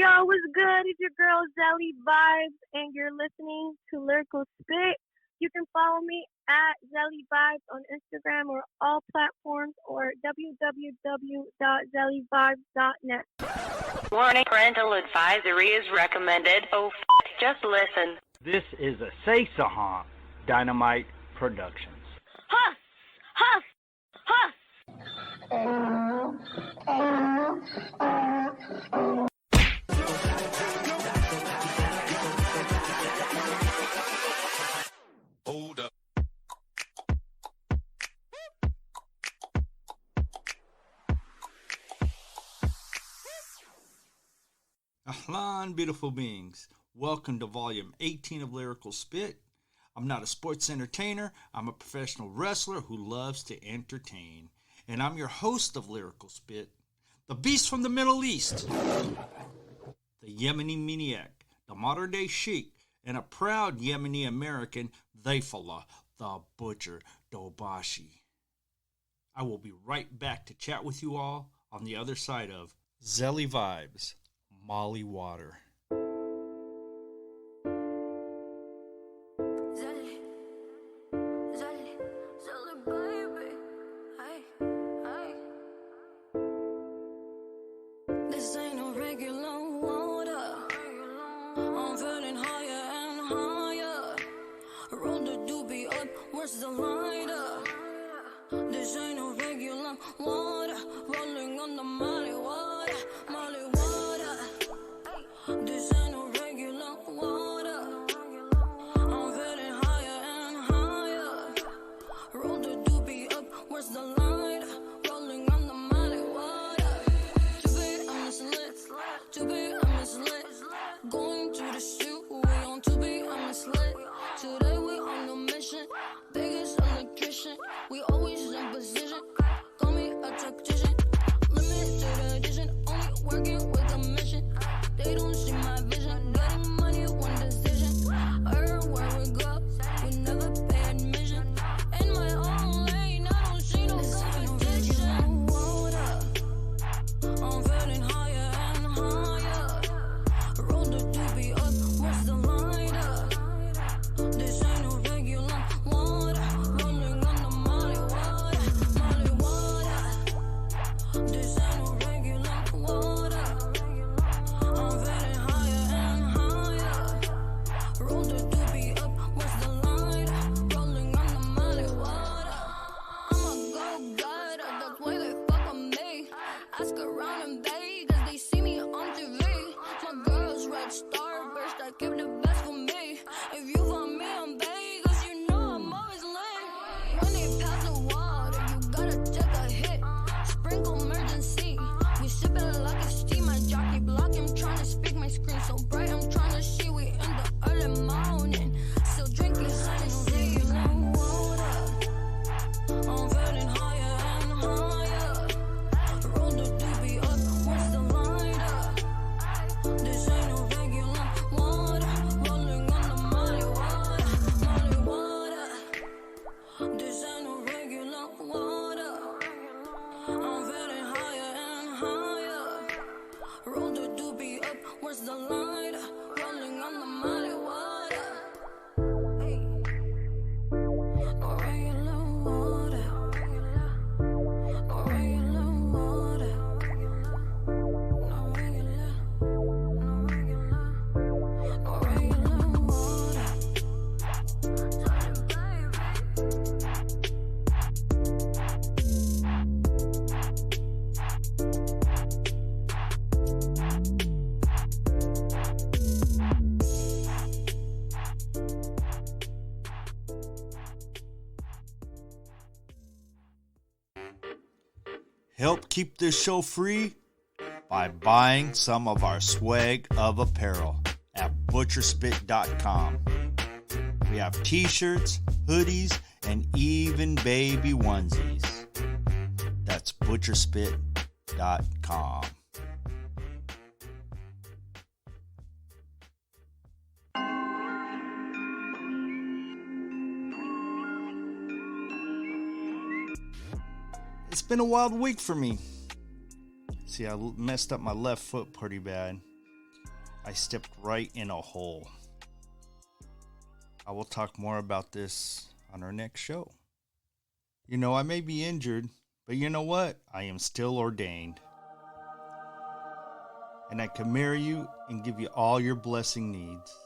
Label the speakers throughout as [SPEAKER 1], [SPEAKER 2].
[SPEAKER 1] Yo, what's good? It's your girl Zelly Vibes, and you're listening to Lyrical Spit. You can follow me at Zelly Vibes on Instagram or all platforms, or www.zellywibes.net.
[SPEAKER 2] Warning, parental advisory is recommended. Oh, just listen.
[SPEAKER 3] This is a Say Sahan Dynamite Productions.
[SPEAKER 2] Huff! Huff! Huff!
[SPEAKER 4] Hold up.
[SPEAKER 5] Ahlan, beautiful beings. Welcome to Volume 18 of Lyrical Spit. I'm not a sports entertainer. I'm a professional wrestler who loves to entertain. And I'm your host of Lyrical Spit, the beast from the Middle East, the Yemeni maniac, the modern-day sheik, and a proud Yemeni American, Diafullah the Butcher Dobashi. I will be right back to chat with you all on the other side of Zelly Vibes, Molly Water.
[SPEAKER 6] Zelly, Zelly, Zelly, baby. Hey, hey. This ain't no regular water. I'm feeling higher and higher. Roll the doobie up, where's the lighter? This ain't no regular water. Rolling on the Molly water, Molly water. This ain't no regular water. I'm feeling higher and higher. Roll the doobie up, where's the lighter? Rolling on the Molly water. Too big, I'm misled. Too big, I'm misled. Going to the shoot, we on too big, I'm misled. Today we on the mission, biggest electrician. We always in position. Call me a tactician. Limit to the addition, only working with a mission. They don't see my vision. Getting money, one decision. Everywhere we go, we never pay admission. In my own lane, I don't see no competition. Water, I'm feeling higher and higher. Roll the doobie up, what's the lighter? This ain't no regular water. Rolling on the Molly water, Molly water. This ain't no regular water. I'm feeling higher and higher. Roll the doobie up, what's the lighter? Rolling on the Molly water. I'm a go-getter, that's why they fuck on me. Ask around in Vegas, they see me on TV. My girl's red starburst, I keep the best for me. If you want me in Vegas, you know I'm always late. When they pass the water, you gotta take a hit. Sprinkle emergency, we sip it like it's steam. My jockey block, I'm trying to speak, my screen so bright, I'm trying to see. We in the early morning, still drinking Hennessy. Low water, I'm feeling higher and higher. Roll the doobie up, what's the lighter? This ain't no regular water. Rolling on the Molly water, Molly water. This ain't no regular water. I'm feeling higher and higher. Roll the doobie up, where's the lighter? Rolling on the Molly water. Hey. No regular water. No regular water. No regular. No regular. No regular water. Sorry, baby.
[SPEAKER 5] Help keep this show free by buying some of our swag of apparel at butcherspit.com. We have t-shirts, hoodies, and even baby onesies. That's butcherspit.com. It's been a wild week for me. See, I messed up my left foot pretty bad.
[SPEAKER 3] I stepped right in a hole. I will talk more about this on our next show. You know, I may be injured, but you know what? I am still ordained. And I can marry you and give you all your blessing needs.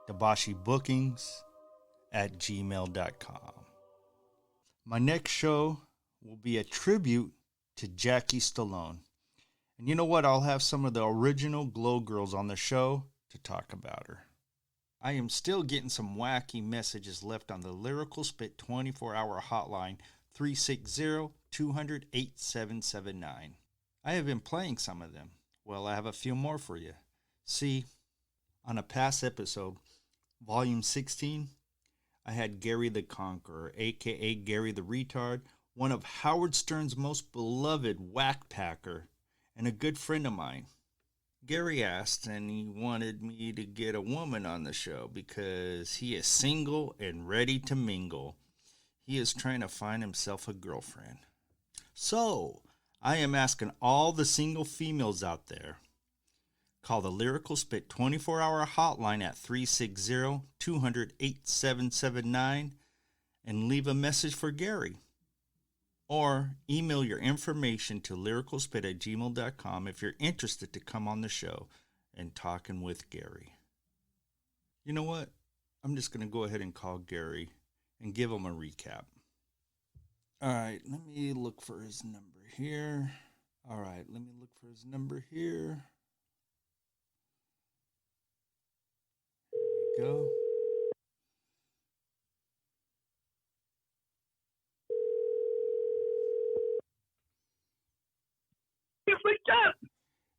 [SPEAKER 3] DabashiBookings@gmail.com. My next show will be a tribute to Jackie Stallone. And you know what? I'll have some of the original Glow Girls on the show to talk about her. I am still getting some wacky messages left on the Lyrical Spit 24-hour hotline 360-200-8779. I have been playing some of them. Well, I have a few more for you. See, on a past episode, Volume 16, I had Gary the Conqueror, a.k.a. Gary the Retard, one of Howard Stern's most beloved whack packer, and a good friend of mine. Gary asked, and he wanted me to get a woman on the show because he is single and ready to mingle. He is trying to find himself a girlfriend. So, I am asking all the single females out there, call the Lyrical Spit 24-hour hotline at 360-200-8779 and leave a message for Gary. Or email your information to lyricalspit@gmail.com if you're interested to come on the show and talking with Gary. You know what? I'm just going to go ahead and call Gary and give him a recap. All right, let me look for his number here. Here we go.
[SPEAKER 4] What's up?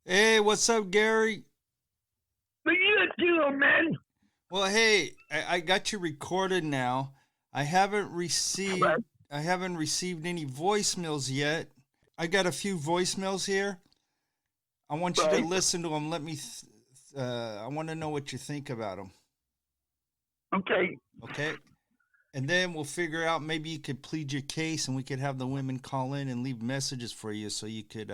[SPEAKER 3] Hey, what's up, Gary?
[SPEAKER 4] What you doing, man?
[SPEAKER 3] Well, hey, I got you recorded now. I haven't received any voicemails yet. I got a few voicemails here. I want you to listen to them. I want to know what you think about them.
[SPEAKER 4] Okay.
[SPEAKER 3] Okay. And then we'll figure out, maybe you could plead your case and we could have the women call in and leave messages for you so you could,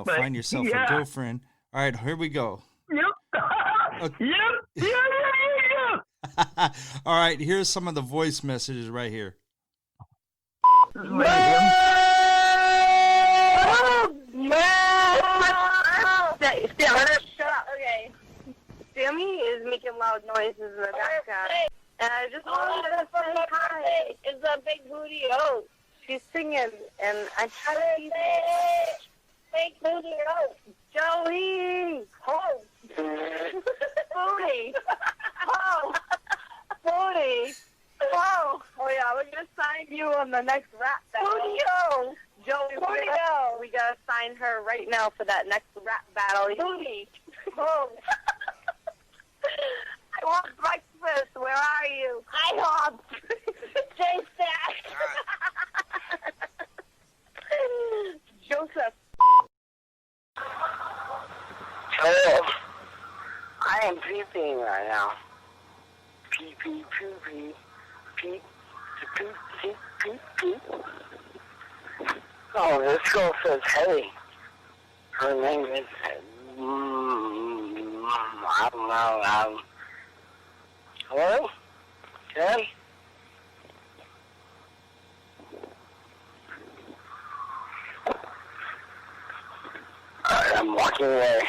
[SPEAKER 3] find yourself a girlfriend. All right, here we go.
[SPEAKER 4] Yep.
[SPEAKER 3] Okay.
[SPEAKER 4] Yep.
[SPEAKER 3] All right, here's some of the voice messages right here.
[SPEAKER 1] Okay. Sammy is making loud noises in the background. And I just wanted to say hi. It's a big booty oat. She's singing, and I try to see big booty oat. Joey! Ho! Booty! Ho! Booty! Ho! Oh yeah, we're gonna sign you on the next rap battle. Booty ho! Joey, we gotta sign her right now for that next rap battle. Booty! Ho! I want breakfast. Where are you? I want J-Stack. Joseph.
[SPEAKER 7] Hello. I am peeping right now. Peep, peep, peep, peep. Peep, peep, peep, peep, peep. Oh, this girl says, hey. Her name is, I don't know, hello? Okay? Alright, I'm walking away.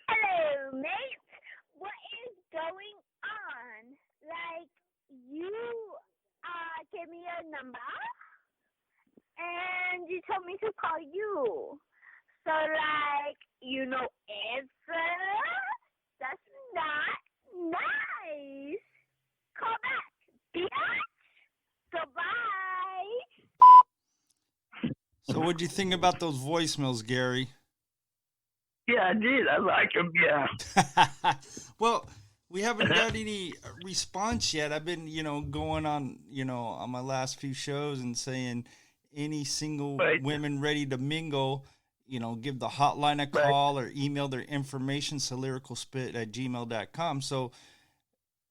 [SPEAKER 1] Hello, mates. What is going on? Like, you gave me a number, and you told me to call you. So, like, answer? That's not nice. Call back, bitch. Goodbye.
[SPEAKER 3] So what'd you think about those voicemails, Gary?
[SPEAKER 4] Yeah, I did. I like him, yeah.
[SPEAKER 3] Well, we haven't got any response yet. I've been, going on, on my last few shows and saying any single women ready to mingle, give the hotline a call or email their information to lyricalspit@gmail.com. So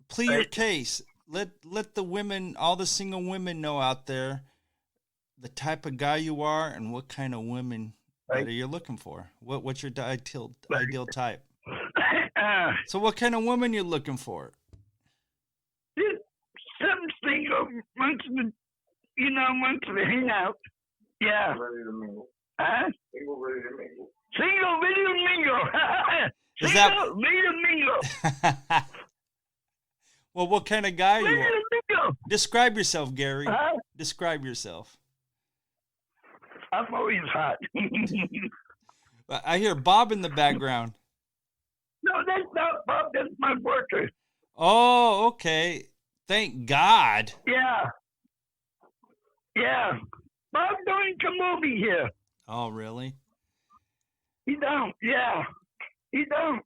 [SPEAKER 3] plead your case. Let the women, all the single women, know out there the type of guy you are and what kind of women that you're looking for. What's your ideal type? So what kind of woman you looking for?
[SPEAKER 4] Some single wants to hang out. Yeah.
[SPEAKER 8] Ready to mingle.
[SPEAKER 4] Huh?
[SPEAKER 8] Single, ready to mingle.
[SPEAKER 4] Single, ready to mingle.
[SPEAKER 3] Is
[SPEAKER 4] Single, ready to mingle.
[SPEAKER 3] Well, what kind of guy
[SPEAKER 4] Ready
[SPEAKER 3] you are?
[SPEAKER 4] to mingle.
[SPEAKER 3] Describe yourself, Gary.
[SPEAKER 4] Huh?
[SPEAKER 3] Describe yourself.
[SPEAKER 4] I'm always hot.
[SPEAKER 3] I hear Bob in the background.
[SPEAKER 4] No, that's not Bob. That's my worker.
[SPEAKER 3] Oh, okay. Thank God.
[SPEAKER 4] Yeah. Yeah. Bob don't come over here.
[SPEAKER 3] Oh, really?
[SPEAKER 4] He don't. Yeah. He don't.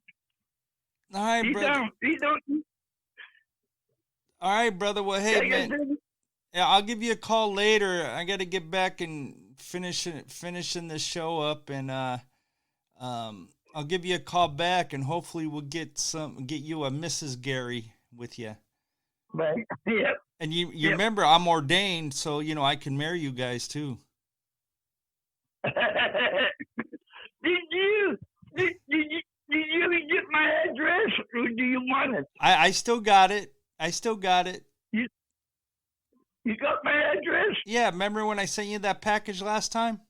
[SPEAKER 3] All right,
[SPEAKER 4] He
[SPEAKER 3] brother.
[SPEAKER 4] don't. He don't.
[SPEAKER 3] All right, brother. Well, hey,
[SPEAKER 4] Yeah,
[SPEAKER 3] man. Yeah, I'll give you a call later. I got to get back and finishing the show up, and I'll give you a call back, and hopefully we'll get you a Mrs. Gary with you.
[SPEAKER 4] Right. Yep.
[SPEAKER 3] And you remember I'm ordained, so I can marry you guys too.
[SPEAKER 4] Did you get my address, or do you want it?
[SPEAKER 3] I still got it.
[SPEAKER 4] You got my address?
[SPEAKER 3] Yeah, remember when I sent you that package last time?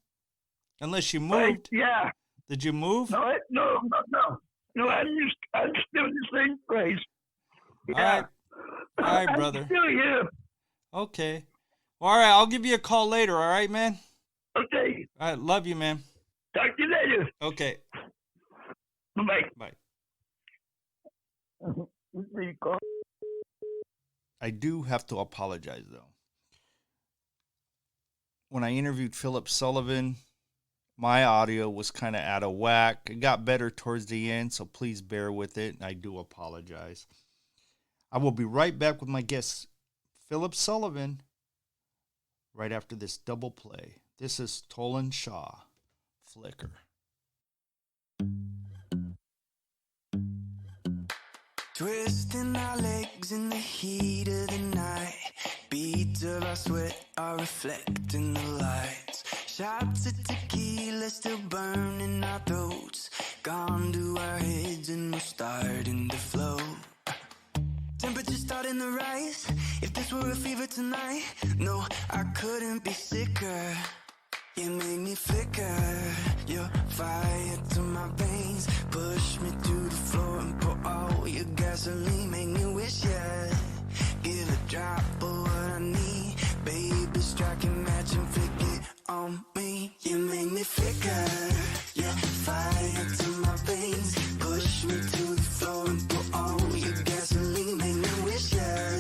[SPEAKER 3] Unless you moved.
[SPEAKER 4] Right, yeah.
[SPEAKER 3] Did you move?
[SPEAKER 4] No, I'm still in the same place. Yeah.
[SPEAKER 3] All right, brother.
[SPEAKER 4] I'm still here.
[SPEAKER 3] Okay. All right, I'll give you a call later, all right, man?
[SPEAKER 4] Okay.
[SPEAKER 3] All right, love you, man.
[SPEAKER 4] Talk to you later.
[SPEAKER 3] Okay.
[SPEAKER 4] Bye.
[SPEAKER 3] Bye. I do have to apologize, though. When I interviewed Phillip Sullivan, my audio was kind of out of whack. It got better towards the end, so please bear with it. I do apologize. I will be right back with my guest, Phillip Sullivan, right after this double play. This is Tolan Shaw, Flicker.
[SPEAKER 9] Twisting our legs in the heat of the night. Beads of our sweat are reflecting the lights. Shots of tequila still burning our throats. Gone to our heads and we're starting to float. Temperature starting to rise. If this were a fever tonight, no, I couldn't be sicker. You make me flicker. Your fire to my veins. Push me to the floor and pour all your gasoline. Make me wish, yeah. Give a drop of what I need. Baby, strike a match and flick it on me. You make me flicker. Your fire to my veins. Push me to the floor and pour all your gasoline. Make me wish, yeah.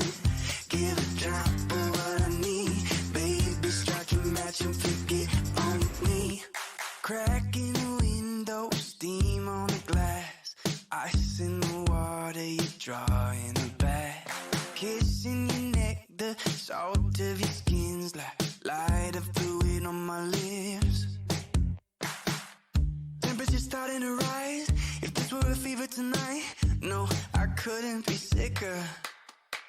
[SPEAKER 9] Give a drop of what I need. Baby, strike a match and flick it on me. Crack in the window, steam on the glass. Ice in the water, you draw in the bath. Kissing your neck, the salt of your skin's like light of fluid on my lips. Temperature starting to rise. If this were a fever tonight, no, I couldn't be sicker.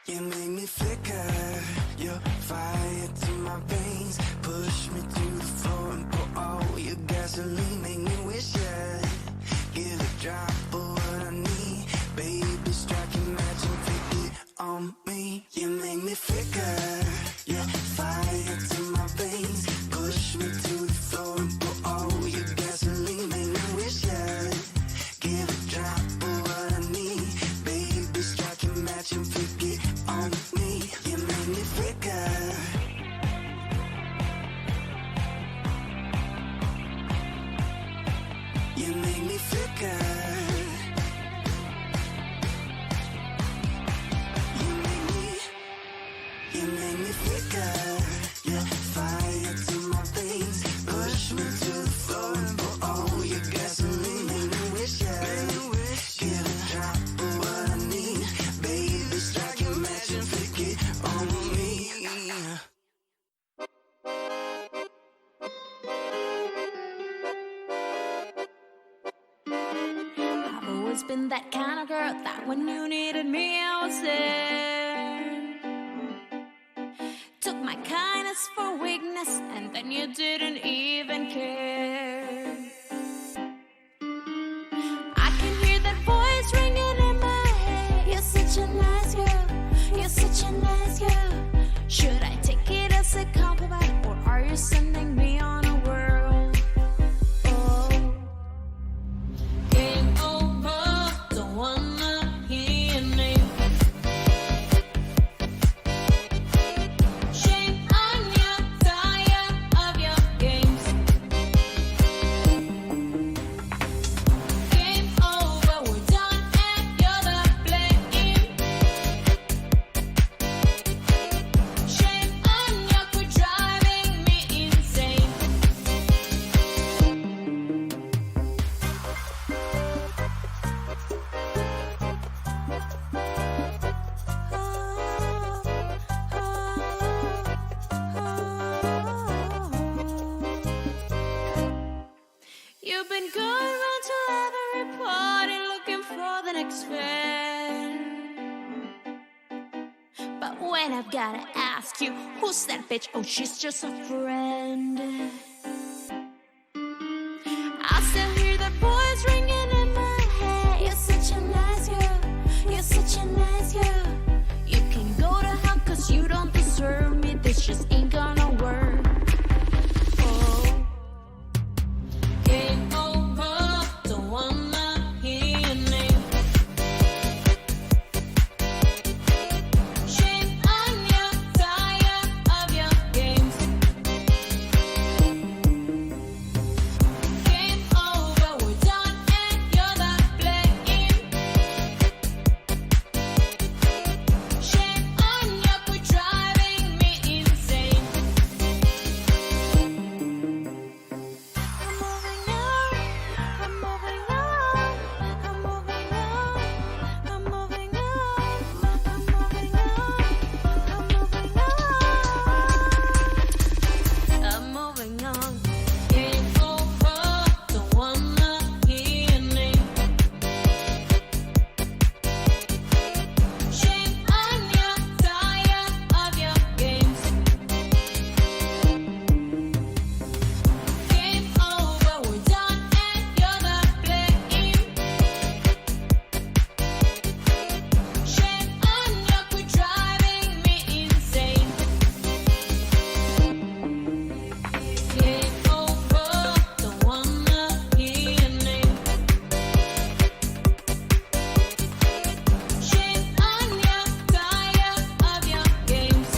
[SPEAKER 9] You make me flicker. Your fire to my veins. Push me to the floor and pour all your gasoline. Make me wish, yeah. Give a drop of what I need. Baby, strike a match and flick it on me. You make me flicker. Your fire to my veins. Push me to the floor and pour all your gasoline. Make me wish, yeah. Give a drop of what I need. Baby, strike a match and flick it on me. You make me flicker. You make me flicker. You make me flicker. Your fire to my veins. Push me to the floor and pour all your gasoline. Make me wish, yeah. Give a drop of what I need. Baby, strike a match and flick it on me.
[SPEAKER 6] always been that kind of girl that when you needed me, I was there. Took my kindness for weakness, and then you didn't even care. I can hear that voice ringing in my head. You're such a nice girl. You're such a nice girl. Should I take it as a compliment, or are you sending me on a whirl? Oh, game over. Don't wanna hear your name. Shame on you, tired of your games. Game over, we're done, and you're the blame. Shame on you, quit driving me insane. You've been going round to every party looking for the next fan. But when I've gotta ask you, who's that bitch? Oh, she's just a friend. I still hear the voice ringing in my head. You're such a nice girl. You're such a nice girl. You can go to hell 'cause you don't deserve me. This just ain't gonna work. Oh, game over. Don't wanna hear your name. Shame on you, tired of your games. Game over, we're done, and you're the blame. Shame on you, quit driving me insane. I'm moving on, I'm moving on, I'm moving on, I'm moving on, I'm moving on, I'm moving on. I'm moving on. Game over, don't wanna hear your name. Shame on you, tired of your games. Game over, we're done, and you're the blame. Shame on you, quit driving me insane. Game over, don't wanna hear your name. Shame on you, tired of your games.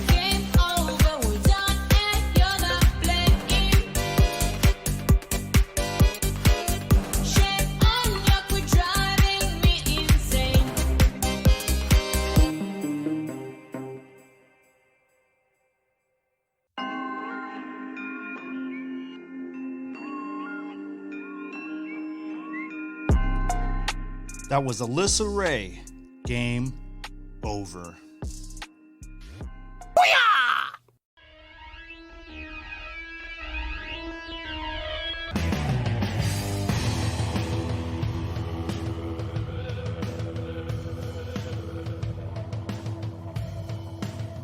[SPEAKER 6] Game over, we're done, and you're the blame. Shame on you, quit driving me insane.
[SPEAKER 3] That was Alessa Ray. Game over.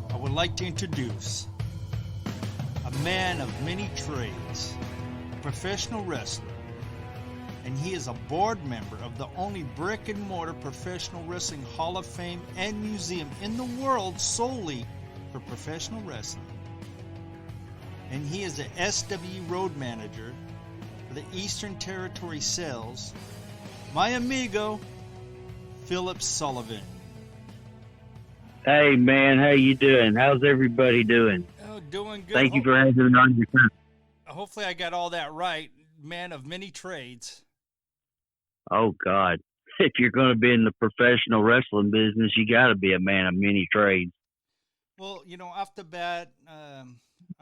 [SPEAKER 3] I would like to introduce a man of many trades, a professional wrestler, and he is a board member of the only brick and mortar professional wrestling Hall of Fame and museum in the world solely for professional wrestling. And he is the SW Road Manager for the Eastern Territory Sales, my amigo, Phillip Sullivan.
[SPEAKER 10] Hey man, how you doing? How's everybody doing?
[SPEAKER 3] Oh, doing good.
[SPEAKER 10] Thank you for having me on your show.
[SPEAKER 3] Hopefully I got all that right. Man of many trades.
[SPEAKER 10] Oh God, if you're going to be in the professional wrestling business, you got to be a man of many trades.
[SPEAKER 3] Well, off the bat, I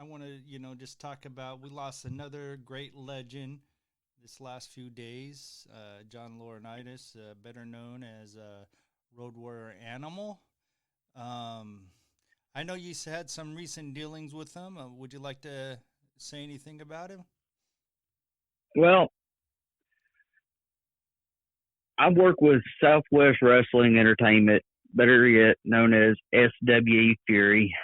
[SPEAKER 3] want to, just talk about, we lost another great legend this last few days, John Laurinaitis, better known as Road Warrior Animal. I know you had some recent dealings with him. Would you like to say anything about him?
[SPEAKER 10] Well, I work with Southwest Wrestling Entertainment, better yet known as SWE Fury.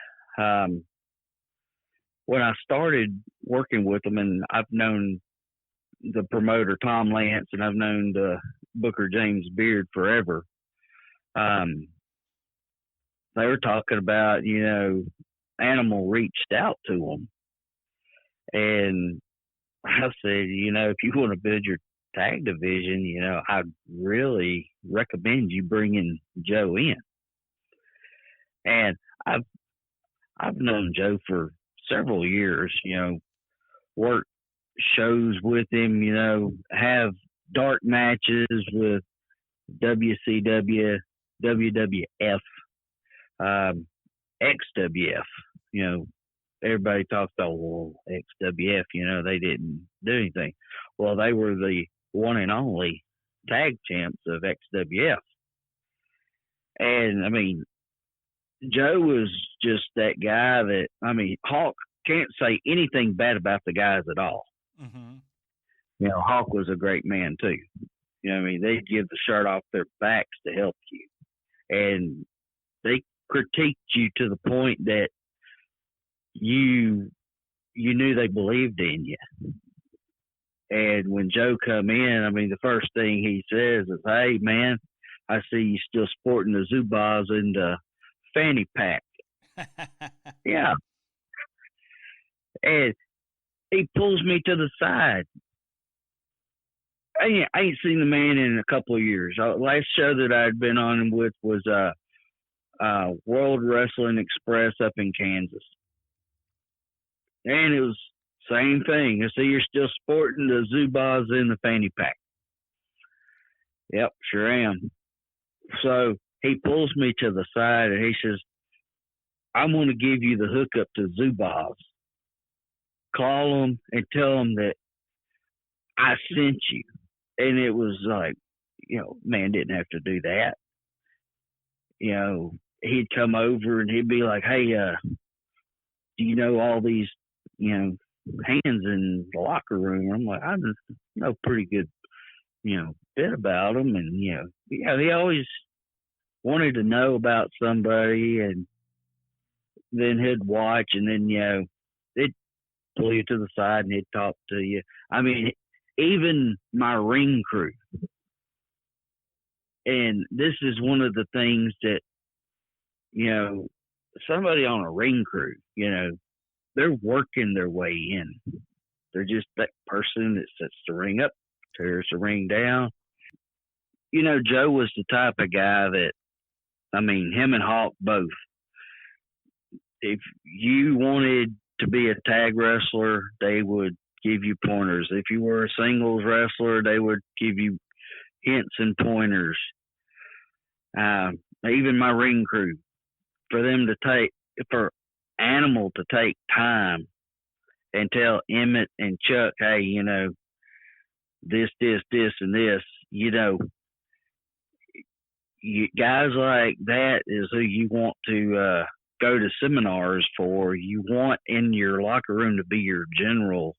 [SPEAKER 10] When I started working with them, and I've known the promoter Tom Lance, and I've known the Booker James Beard forever. They were talking about, Animal reached out to them, and I said, if you want to build your tag division, I'd really recommend you bringing Joe in. And I've known Joe for several years, worked shows with him, have dark matches with WCW, WWF, XWF, everybody talks about, well, XWF, they didn't do anything. Well, they were the one and only tag champs of XWF. And, Joe was just that guy that, Hawk can't say anything bad about the guys at all.
[SPEAKER 3] Mm-hmm.
[SPEAKER 10] Hawk was a great man, too. They'd give the shirt off their backs to help you. And they critiqued you to the point that you knew they believed in you. And when Joe come in, the first thing he says is, "Hey, man, I see you still sporting the Zubaz and the fanny pack." Yeah. And he pulls me to the side. I ain't seen the man in a couple of years. Last show that I'd been on with was World Wrestling Express up in Kansas. And it was same thing. I see you're still sporting the Zubaz in the fanny pack. Yep, sure am. So he pulls me to the side and he says, "I'm going to give you the hookup to Zubaz. Call them and tell them that I sent you." And it was like, man didn't have to do that. He'd come over and he'd be like, "Hey, do you know all these, hands in the locker room?" I'm like, "I know pretty good, bit about them." And, he always wanted to know about somebody, and then he'd watch, and then, they'd pull you to the side and he'd talk to you. Even my ring crew. And this is one of the things that, somebody on a ring crew, they're working their way in. They're just that person that sets the ring up, tears the ring down. Joe was the type of guy that, him and Hawk both. If you wanted to be a tag wrestler, they would give you pointers. If you were a singles wrestler, they would give you hints and pointers. Even my ring crew, for Animal to take time and tell Emmett and Chuck, "Hey, this, and this," guys like that is who you want to go to seminars for. You want in your locker room to be your general.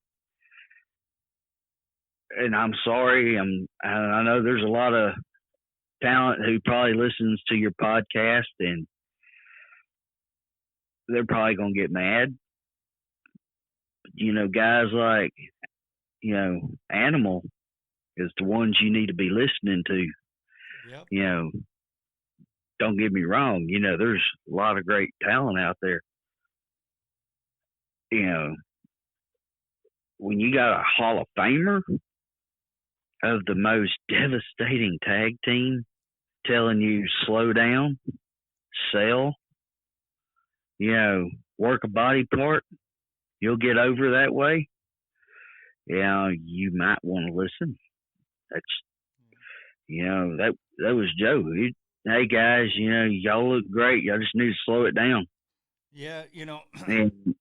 [SPEAKER 10] And I'm sorry, I know there's a lot of talent who probably listens to your podcast, and they're probably going to get mad. Guys like, Animal is the ones you need to be listening to. Yep. Don't get me wrong, there's a lot of great talent out there. When you got a Hall of Famer of the most devastating tag team telling you slow down, sell, work a body part, you'll get over that way, you might want to listen. That's, that was Joe. Hey guys, y'all look great. Y'all just need to slow it down.
[SPEAKER 3] Yeah,
[SPEAKER 10] And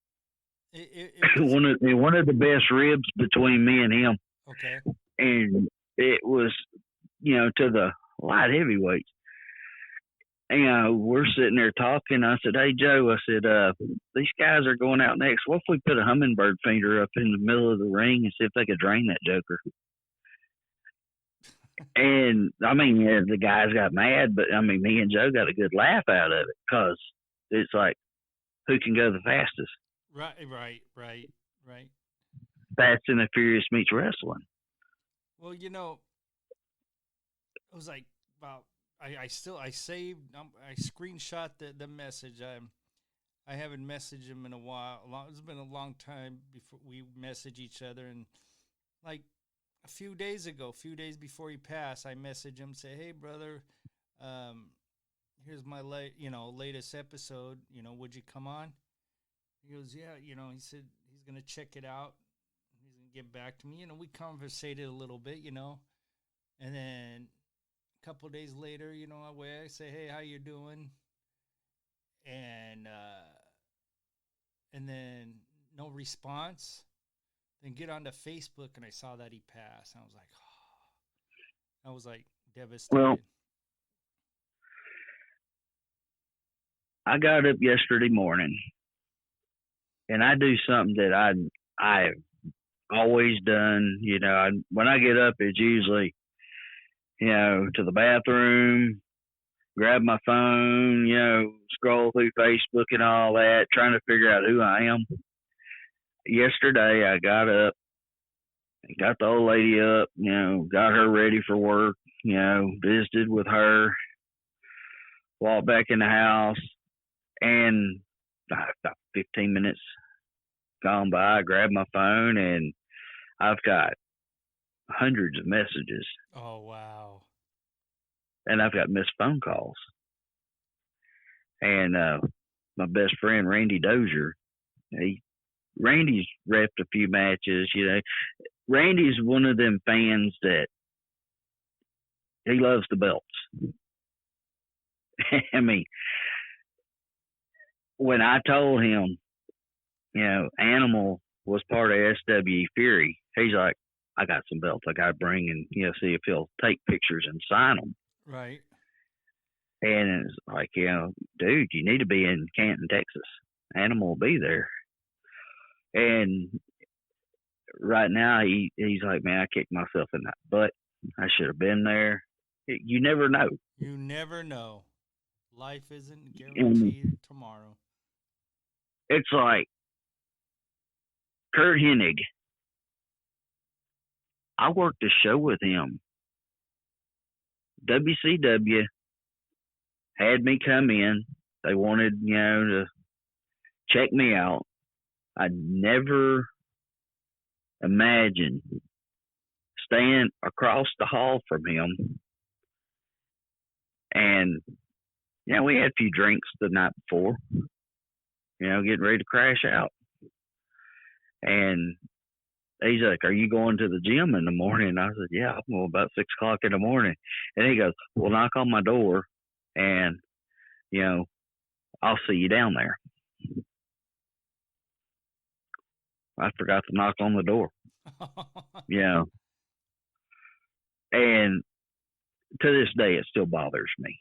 [SPEAKER 10] one of the best ribs between me and him.
[SPEAKER 3] Okay.
[SPEAKER 10] And it was, to the light heavyweights. we're sitting there talking. I said, "Hey, Joe," I said, "these guys are going out next. What if we put a hummingbird feeder up in the middle of the ring and see if they could drain that joker?" And I mean, yeah, the guys got mad, but I mean, me and Joe got a good laugh out of it because it's like, who can go the fastest?
[SPEAKER 3] Right.
[SPEAKER 10] Fast and the Furious meets wrestling.
[SPEAKER 3] Well, you know, it was like about I saved I screenshot the message. I haven't messaged him in a while. It's been a long time before we message each other, and like a few days before he passed, I messaged him, say, "Hey brother, here's my latest episode. Would you come on?" He goes, "Yeah." He said he's gonna check it out. He's gonna get back to me. We conversated a little bit, and then a couple of days later, I say, "Hey, how you doing?" And then no response. Then get onto Facebook, and I saw that he passed. I was like, oh. I was like devastated.
[SPEAKER 10] Well, I got up yesterday morning, and I do something that I've always done. When I get up, it's usually, to the bathroom, grab my phone, scroll through Facebook and all that, trying to figure out who I am. Yesterday, I got up, got the old lady up, got her ready for work, visited with her, walked back in the house, and about 15 minutes gone by, I grabbed my phone, and I've got hundreds of messages.
[SPEAKER 3] Oh, wow.
[SPEAKER 10] And I've got missed phone calls. And my best friend, Randy Dozier, Randy's repped a few matches. Randy's one of them fans that he loves the belts. I mean, when I told him, Animal was part of SW Fury, he's like, "I got some belts I got to bring and, see if he'll take pictures and sign them."
[SPEAKER 3] Right.
[SPEAKER 10] And it's like, dude, you need to be in Canton, Texas. Animal will be there. And right now, he's like, "Man, I kicked myself in that butt. I should have been there." You never know.
[SPEAKER 3] You never know. Life isn't guaranteed tomorrow.
[SPEAKER 10] It's like Kurt Hennig. I worked a show with him. WCW had me come in. They wanted, to check me out. I never imagined staying across the hall from him. And, we had a few drinks the night before, getting ready to crash out. And he's like, "Are you going to the gym in the morning?" I said, "Yeah, I'm going about 6 o'clock in the morning." And he goes, "Well, knock on my door and, I'll see you down there." I forgot to knock on the door. And to this day, it still bothers me.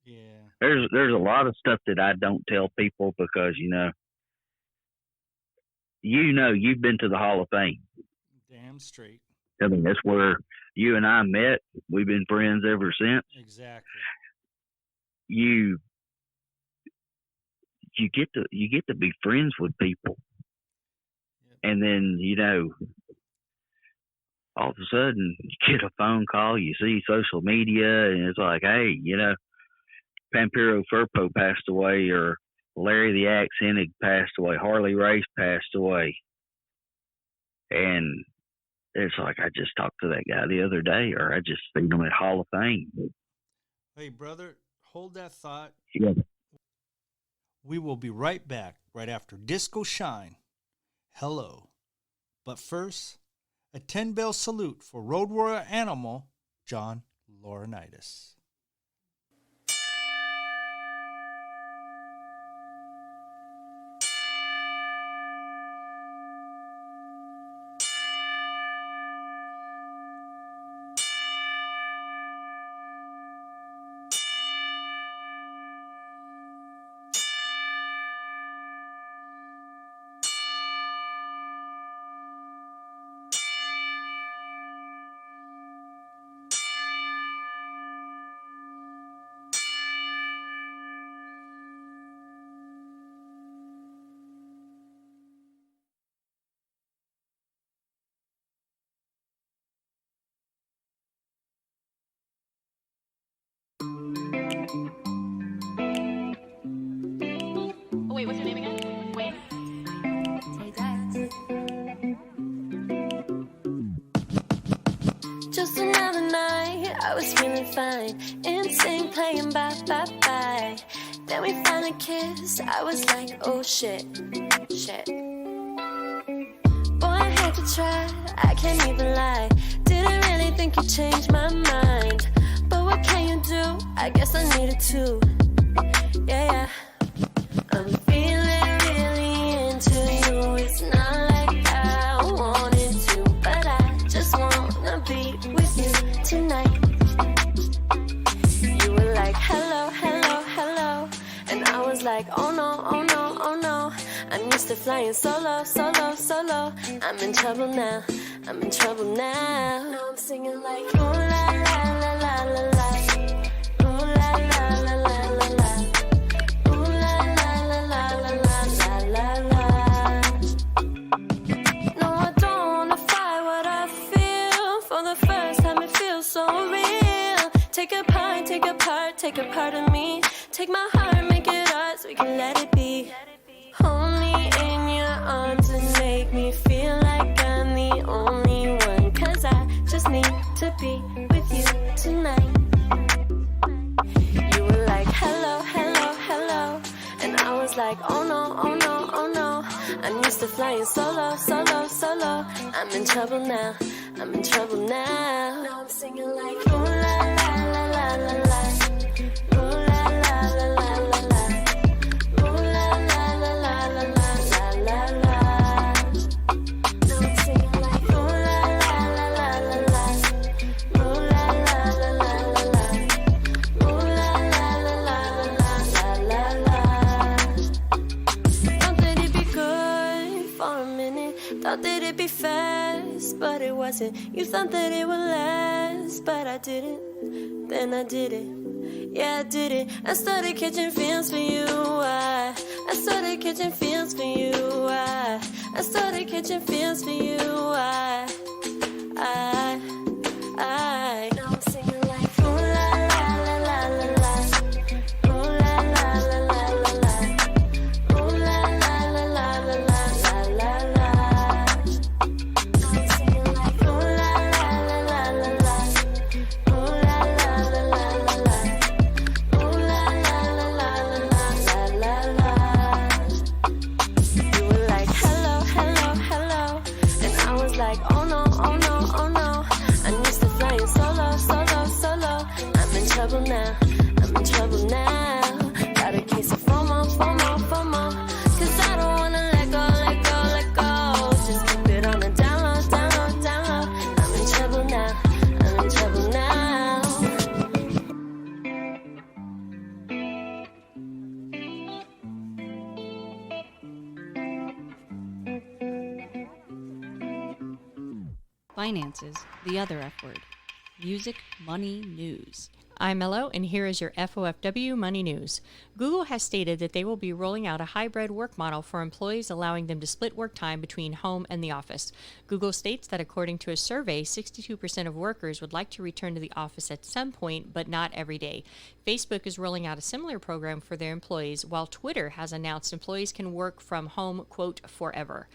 [SPEAKER 3] Yeah.
[SPEAKER 10] There's a lot of stuff that I don't tell people because, you've been to the Hall of Fame.
[SPEAKER 3] Damn straight.
[SPEAKER 10] I mean, that's where you and I met. We've been friends ever since.
[SPEAKER 3] Exactly.
[SPEAKER 10] You get to be friends with people. Yep. And then, all of a sudden you get a phone call, you see social media, and it's like, hey, Pampero Firpo passed away, or Larry the Axe Hennig passed away, Harley Race passed away. And it's like, I just talked to that guy the other day, or I just seen him at Hall of Fame.
[SPEAKER 3] Hey, brother, hold that thought.
[SPEAKER 10] Yeah.
[SPEAKER 3] We will be right back, right after Disco Shine. Hello. But first, a 10-bell salute for Road Warrior Animal, John Laurinaitis.
[SPEAKER 11] Oh, wait, what's your name again? Wait.
[SPEAKER 6] Just another night, I was feeling fine. Insane, playing bye, bye, bye. Then we finally kissed. I was like, oh shit, shit. Boy, I had to try, I can't even lie. Didn't really think you changed my mind. But what can you do? I guess I needed to. Yeah, yeah. I'm feeling really into you. It's not like I wanted to, but I just wanna be with you tonight. You were like, hello, hello, hello. And I was like, oh no, oh no, oh no. I'm used to flying solo, solo, solo. I'm in trouble now, I'm in trouble now. Now I'm singing like, ooh la la la la la la. Ooh la la la la la la. Ooh la la la la la la la la. No, I don't wanna fight what I feel. For the first time it feels so real. Take a part, take a part, take a part of me. Take my heart, make it ours, we can let it be. Hold me in your arms and make me feel like I'm the only one. 'Cause I just need to be with you tonight. You were like, hello, hello, hello. And I was like, oh no, oh no, oh no. I'm used to flying solo, solo, solo. I'm in trouble now, I'm in trouble now. Now I'm singing like, ooh la la la la la la. Ooh la la la la la la. Ooh la la la la la la la la. Now I'm singing like, ooh la la la la la la. Ooh la la la la la la. Ooh la la la la la la la la. Thought that it'd be good for a minute. Thought that it'd be fast, but it wasn't. You thought that it would last, but I didn't. Then I did it. Yeah, I did it. I started catching feels for you. I started catching feels for you. I started catching feels for you. Now I'm singing like, ooh la la la la la la. Ooh la la la la la la. Ooh la la la la la la la la. Now I'm singing like, ooh la la la la la la. Ooh la la la la la la. Ooh la la la la la la la la. You were like, hello, hello, hello. And I was like, oh no, oh no, oh no. I'm used to flying solo, solo, solo. I'm in trouble now, I'm in trouble now. Got a case of FOMO, FOMO, FOMO. 'Cause I don't wanna let go, let go, let go. Just keep it on the down low, down low, down low. I'm in trouble now, I'm in trouble now.
[SPEAKER 12] Finances, the other F word. Music, money, news.
[SPEAKER 13] I'm Mello, and here is your FOFW Money News. Google has stated that they will be rolling out a hybrid work model for employees, allowing them to split work time between home and the office. Google states that according to a survey, 62% of workers would like to return to the office at some point, but not every day. Facebook is rolling out a similar program for their employees, while Twitter has announced employees can work from home, quote, forever.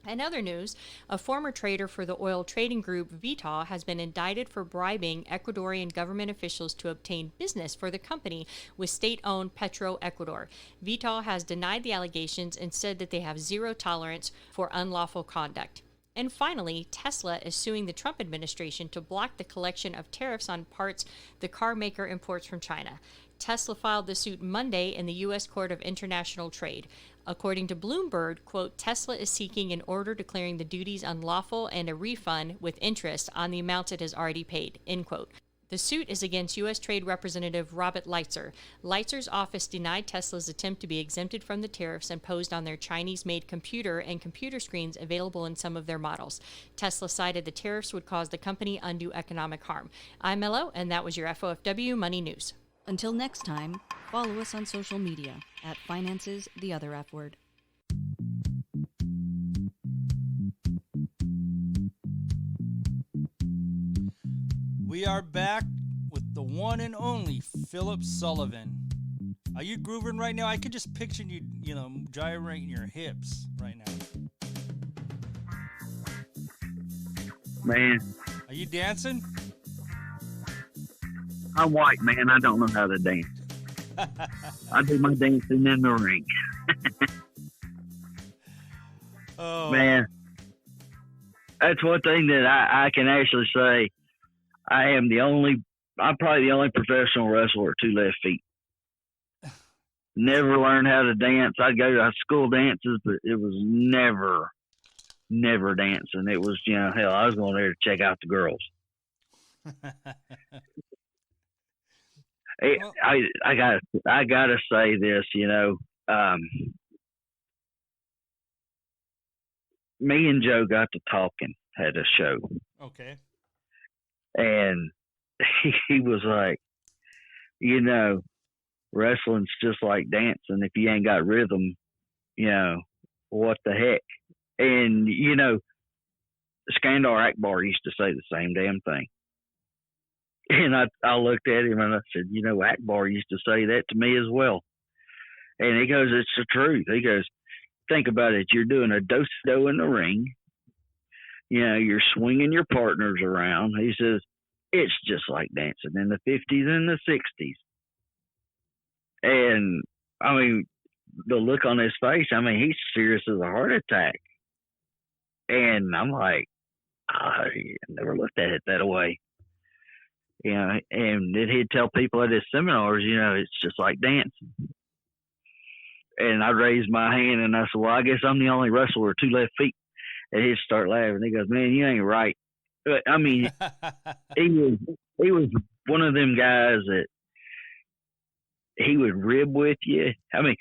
[SPEAKER 13] In other news, a former trader for the oil trading group Vital has been indicted for bribing Ecuadorian government officials to obtain business for the company with state-owned Petroecuador. Vital has denied the allegations and said that they have zero tolerance for unlawful conduct. And finally, Tesla is suing the Trump administration to block the collection of tariffs on parts the car maker imports from China. Tesla filed the suit Monday in the U.S. Court of International Trade. According to Bloomberg, quote, Tesla is seeking an order declaring the duties unlawful and a refund with interest on the amounts it has already paid, end quote. The suit is against U.S. Trade Representative Robert Lighthizer. Lightzer's office denied Tesla's attempt to be exempted from the tariffs imposed on their Chinese-made computer and computer screens available in some of their models. Tesla cited the tariffs would cause the company undue economic harm. I'm Mello, and that was your FOFW Money News.
[SPEAKER 12] Until next time, follow us on social media at Finances, the other F word.
[SPEAKER 3] We are back with
[SPEAKER 5] the one and only Phillip Sullivan. Are you grooving right now? I could just picture you, gyrating your hips right now.
[SPEAKER 10] Man,
[SPEAKER 5] are you dancing?
[SPEAKER 10] I'm white, man. I don't know how to dance. I do my dancing in the ring.
[SPEAKER 5] Oh
[SPEAKER 10] man, that's one thing that I can actually say. I'm probably the only professional wrestler with 2 left feet. Never learned how to dance. I'd go to school dances, but it was never dancing. It was, hell, I was going there to check out the girls. I gotta say this, me and Joe got to talking at a show.
[SPEAKER 5] Okay.
[SPEAKER 10] And he was like, wrestling's just like dancing. If you ain't got rhythm, what the heck? And, Skandar Akbar used to say the same damn thing. And I looked at him and I said, Akbar used to say that to me as well. And he goes, it's the truth. He goes, think about it. You're doing a do-do in the ring. You're swinging your partners around. He says, it's just like dancing in the 50s and the 60s. And, I mean, the look on his face, I mean, he's serious as a heart attack. And I'm like, I never looked at it that way. And then he'd tell people at his seminars, it's just like dancing. And I raised my hand and I said, well, I guess I'm the only wrestler with 2 left feet. And he'd start laughing. He goes, man, you ain't right. But, I mean, he was one of them guys that he would rib with you. I mean,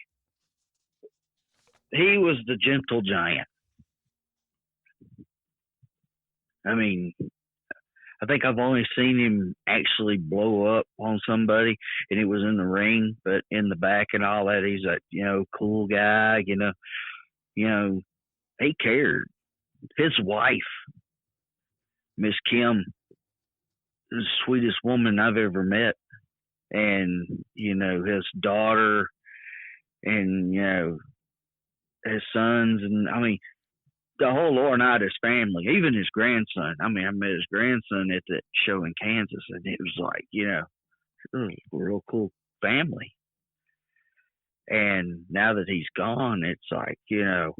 [SPEAKER 10] he was the gentle giant. I mean, I think I've only seen him actually blow up on somebody, and it was in the ring, but in the back and all that, he's a, cool guy, he cared. His wife, Miss Kim, is the sweetest woman I've ever met. And, his daughter and, his sons. And, I mean, the whole Laurinaitis family, even his grandson. I mean, I met his grandson at that show in Kansas, and it was like, it was a real cool family. And now that he's gone, it's like, I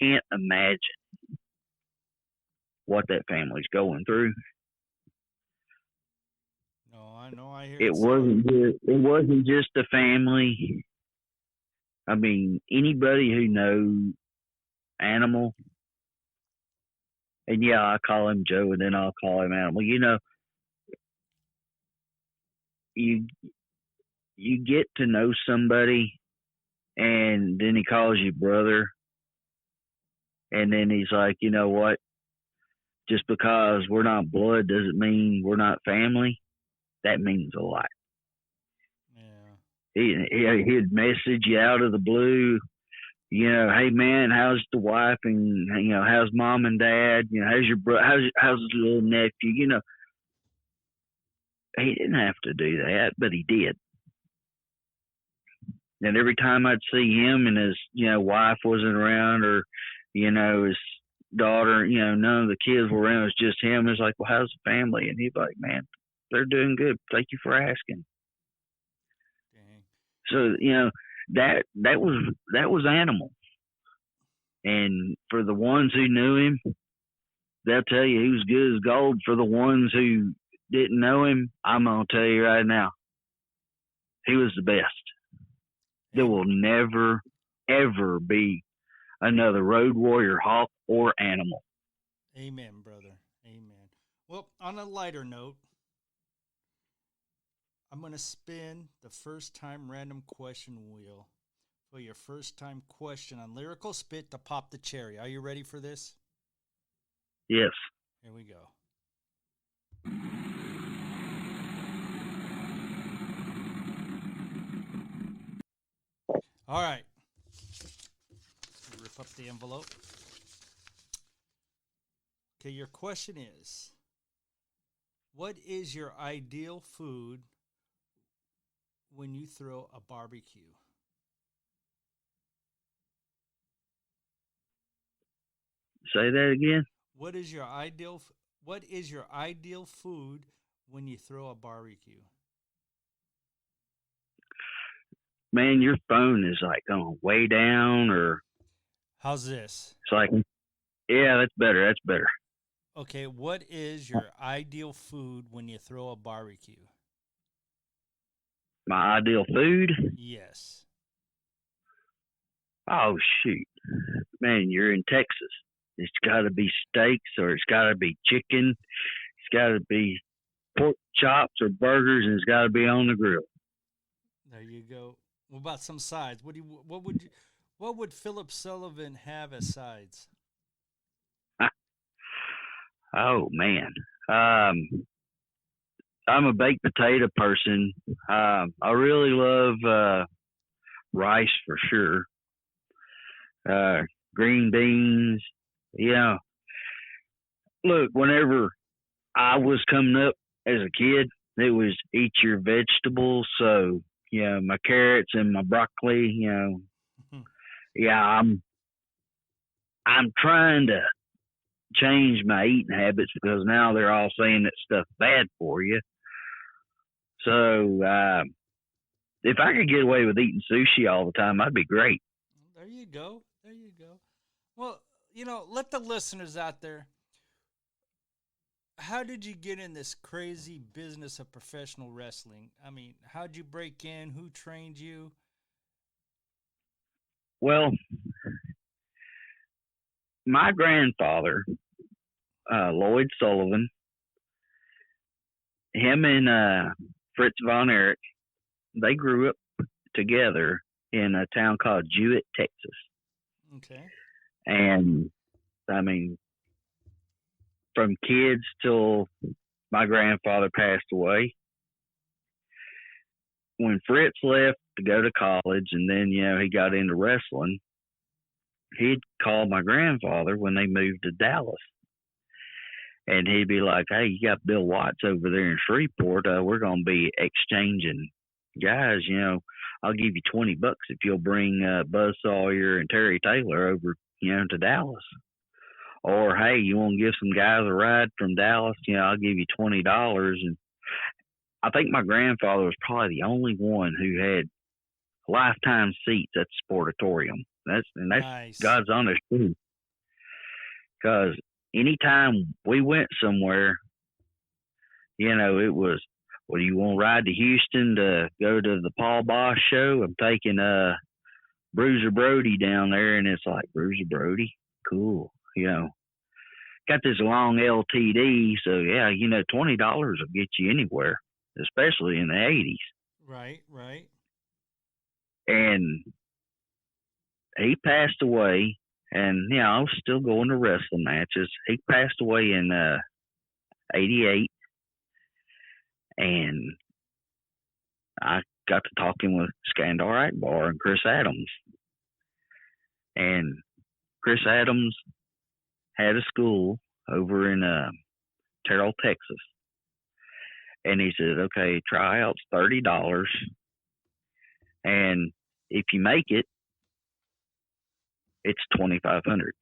[SPEAKER 10] can't imagine what that family's going through.
[SPEAKER 5] No, I know. I hear
[SPEAKER 10] it wasn't just a family. I mean, anybody who knows Animal, and yeah, I call him Joe, and then I'll call him Animal. You get to know somebody, and then he calls you brother, and then he's like, you know what? Just because we're not blood doesn't mean we're not family. That means a lot. Yeah. He'd message you out of the blue. Hey man, how's the wife, and how's mom and dad? How's your how's his little nephew? He didn't have to do that, but he did. And every time I'd see him and his wife wasn't around, or his daughter, none of the kids were around. It was just him. It's like, well, how's the family? And he'd be like, man, they're doing good. Thank you for asking. Dang. So that was Animal. And for the ones who knew him, they'll tell you he was good as gold. For the ones who didn't know him, I'm gonna tell you right now, he was the best. There will never ever be another Road Warrior, Hawk, or Animal.
[SPEAKER 5] Amen, brother. Amen. Well, on a lighter note, I'm going to spin the first time random question wheel for your first time question on Lyrical Spit to pop the cherry. Are you ready for this?
[SPEAKER 10] Yes.
[SPEAKER 5] Here we go. All right. Rip up the envelope. Okay, your question is, What is your ideal food when you throw a barbecue?
[SPEAKER 10] Say that again.
[SPEAKER 5] What is your ideal food when you throw a barbecue?
[SPEAKER 10] Man, your phone is like on way down, or
[SPEAKER 5] How's this?
[SPEAKER 10] it's like, yeah, that's better. That's better.
[SPEAKER 5] Okay, what is your ideal food when you throw a barbecue?
[SPEAKER 10] My ideal food?
[SPEAKER 5] Yes.
[SPEAKER 10] Oh, shoot. Man, you're in Texas. It's got to be steaks, or it's got to be chicken. It's got to be pork chops or burgers, and it's got to be on the grill.
[SPEAKER 5] There you go. What about some sides? What would Phillip Sullivan have as sides?
[SPEAKER 10] Oh, man. I'm a baked potato person. I really love rice for sure. Green beans. Yeah. Look, whenever I was coming up as a kid, it was eat your vegetables. So, my carrots and my broccoli, yeah, I'm trying to change my eating habits because now they're all saying that stuff's bad for you. So, if I could get away with eating sushi all the time, that'd be great.
[SPEAKER 5] There you go. There you go. Well, let the listeners out there, how did you get in this crazy business of professional wrestling? I mean, how'd you break in? Who trained you?
[SPEAKER 10] Well, my grandfather, Lloyd Sullivan, him and Fritz Von Erich, they grew up together in a town called Jewett, Texas.
[SPEAKER 5] Okay.
[SPEAKER 10] And, I mean, from kids till my grandfather passed away, when Fritz left to go to college and then, he got into wrestling, he'd call my grandfather when they moved to Dallas. And he'd be like, hey, you got Bill Watts over there in Shreveport. We're going to be exchanging guys. I'll give you $20 if you'll bring Buzz Sawyer and Terry Taylor over, to Dallas. Or, hey, you want to give some guys a ride from Dallas? I'll give you $20. And I think my grandfather was probably the only one who had lifetime seats at the Sportatorium. That's nice. God's honest truth. Because anytime we went somewhere, it was, well, you want to ride to Houston to go to the Paul Bosch show? I'm taking Bruiser Brody down there, and it's like, Bruiser Brody? Cool. Got this long LTD, so yeah, $20 will get you anywhere, especially in the 80s.
[SPEAKER 5] Right, right.
[SPEAKER 10] And he passed away, and I was still going to wrestling matches. He passed away in 88, and I got to talking with Skandar Akbar and Chris Adams. And Chris Adams had a school over in Terrell, Texas. And he said, okay, tryouts $30. And if you make it, it's $2,500.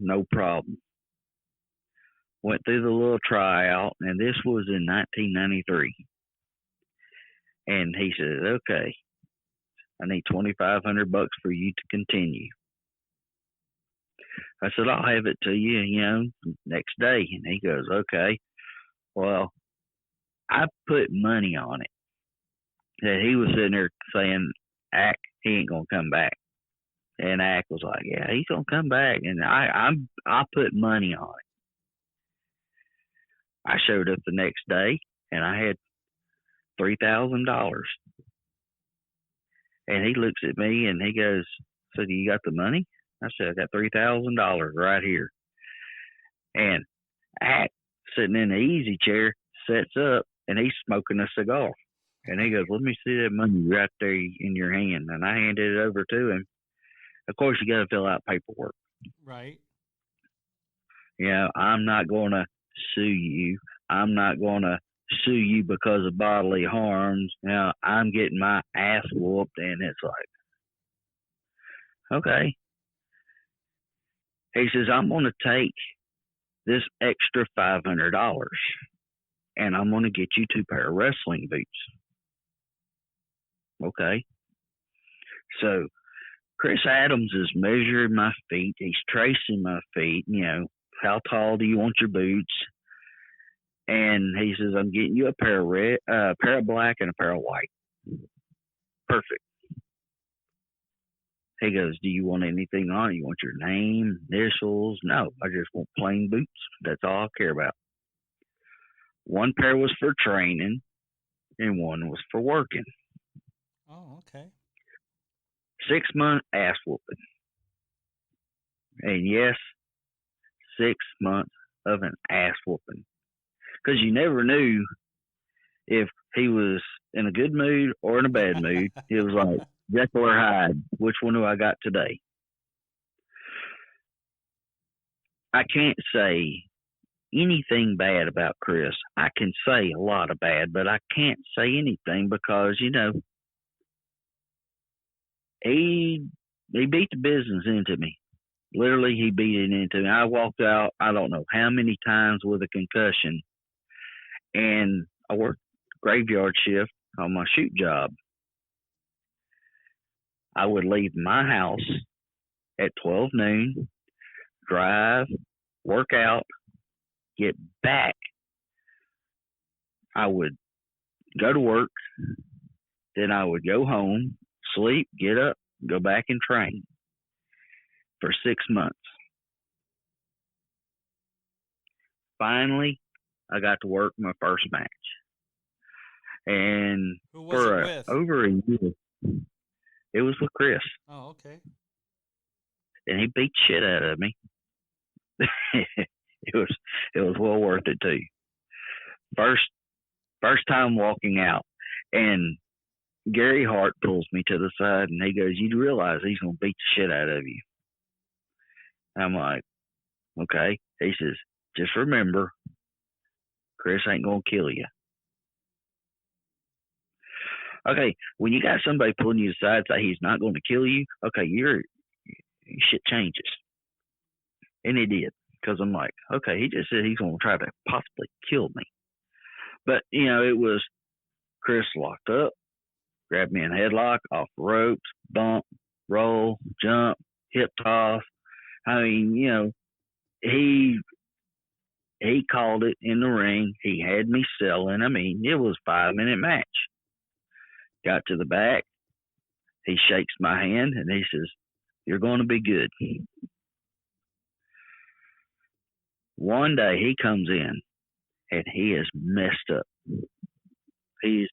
[SPEAKER 10] No problem. Went through the little tryout, and this was in 1993. And he said, okay, I need $2,500 for you to continue. I said, I'll have it to you, next day. And he goes, okay. Well, I put money on it. That he was sitting there saying, Ack, he ain't going to come back. And Ack was like, yeah, he's going to come back. And I put money on it. I showed up the next day, and I had $3,000. And he looks at me, and he goes, so do you got the money? I said, I got $3,000 right here. And Ack, sitting in the easy chair, sets up, and he's smoking a cigar. And he goes, let me see that money right there in your hand. And I handed it over to him. Of course, you got to fill out paperwork.
[SPEAKER 5] Right.
[SPEAKER 10] I'm not going to sue you. I'm not going to sue you because of bodily harms. Now, I'm getting my ass whooped, and it's like, okay. He says, I'm going to take this extra $500, and I'm going to get you 2 pair of wrestling boots. Okay. So Chris Adams is measuring my feet. He's tracing my feet. You know, how tall do you want your boots? And he says, I'm getting you a pair of red, pair of black, and a pair of white. Perfect. He goes, do you want anything on it? You want your name, initials? No, I just want plain boots. That's all I care about. 1 pair was for training, and 1 was for working.
[SPEAKER 3] Oh, okay.
[SPEAKER 10] 6-month ass whooping. And yes, 6 months of an ass whooping. Because you never knew if he was in a good mood or in a bad mood. It was like, Jekyll or Hyde, which one do I got today? I can't say anything bad about Chris. I can say a lot of bad, but I can't say anything because, you know, he beat the business into me. Literally, he beat it into me. I walked out, I don't know how many times with a concussion, and I worked graveyard shift on my shoot job. I would leave my house at 12 noon, drive, work out, get back. I would go to work, then I would go home, sleep, get up, go back and train for 6 months. Finally, I got to work my first match. And
[SPEAKER 3] who was it with?
[SPEAKER 10] Over a year, it was with Chris.
[SPEAKER 3] Oh, okay.
[SPEAKER 10] And he beat shit out of me. It was well worth it too. First time walking out, and Gary Hart pulls me to the side and he goes, "You realize he's gonna beat the shit out of you?" I'm like, okay. He says, "Just remember, Chris ain't gonna kill you." Okay, when you got somebody pulling you aside, say he's not going to kill you, okay, your shit changes. And it did, because I'm like, okay, he just said he's going to try to possibly kill me. But, you know, it was Chris locked up, grabbed me in a headlock, off the ropes, bump, roll, jump, hip toss. I mean, you know, he called it in the ring. He had me selling. I mean, it was a 5-minute match. Got to the back. He shakes my hand and he says, "You're going to be good." One day he comes in and he is messed up. He's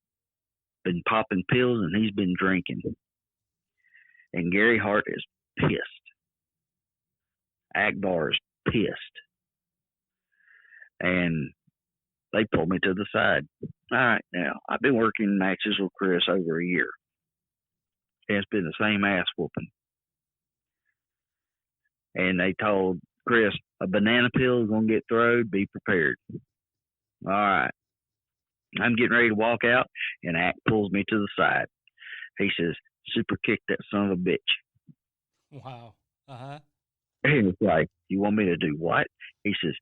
[SPEAKER 10] been popping pills and he's been drinking. And Gary Hart is pissed. Akbar is pissed. And they pulled me to the side. All right, now, I've been working matches with Chris over a year. It's been the same ass whooping. And they told Chris, a banana peel is going to get thrown, be prepared. All right. I'm getting ready to walk out, and Ak pulls me to the side. He says, "Super kick that son of a bitch."
[SPEAKER 3] Wow. Uh-huh.
[SPEAKER 10] And it's like, "You want me to do what?" He says,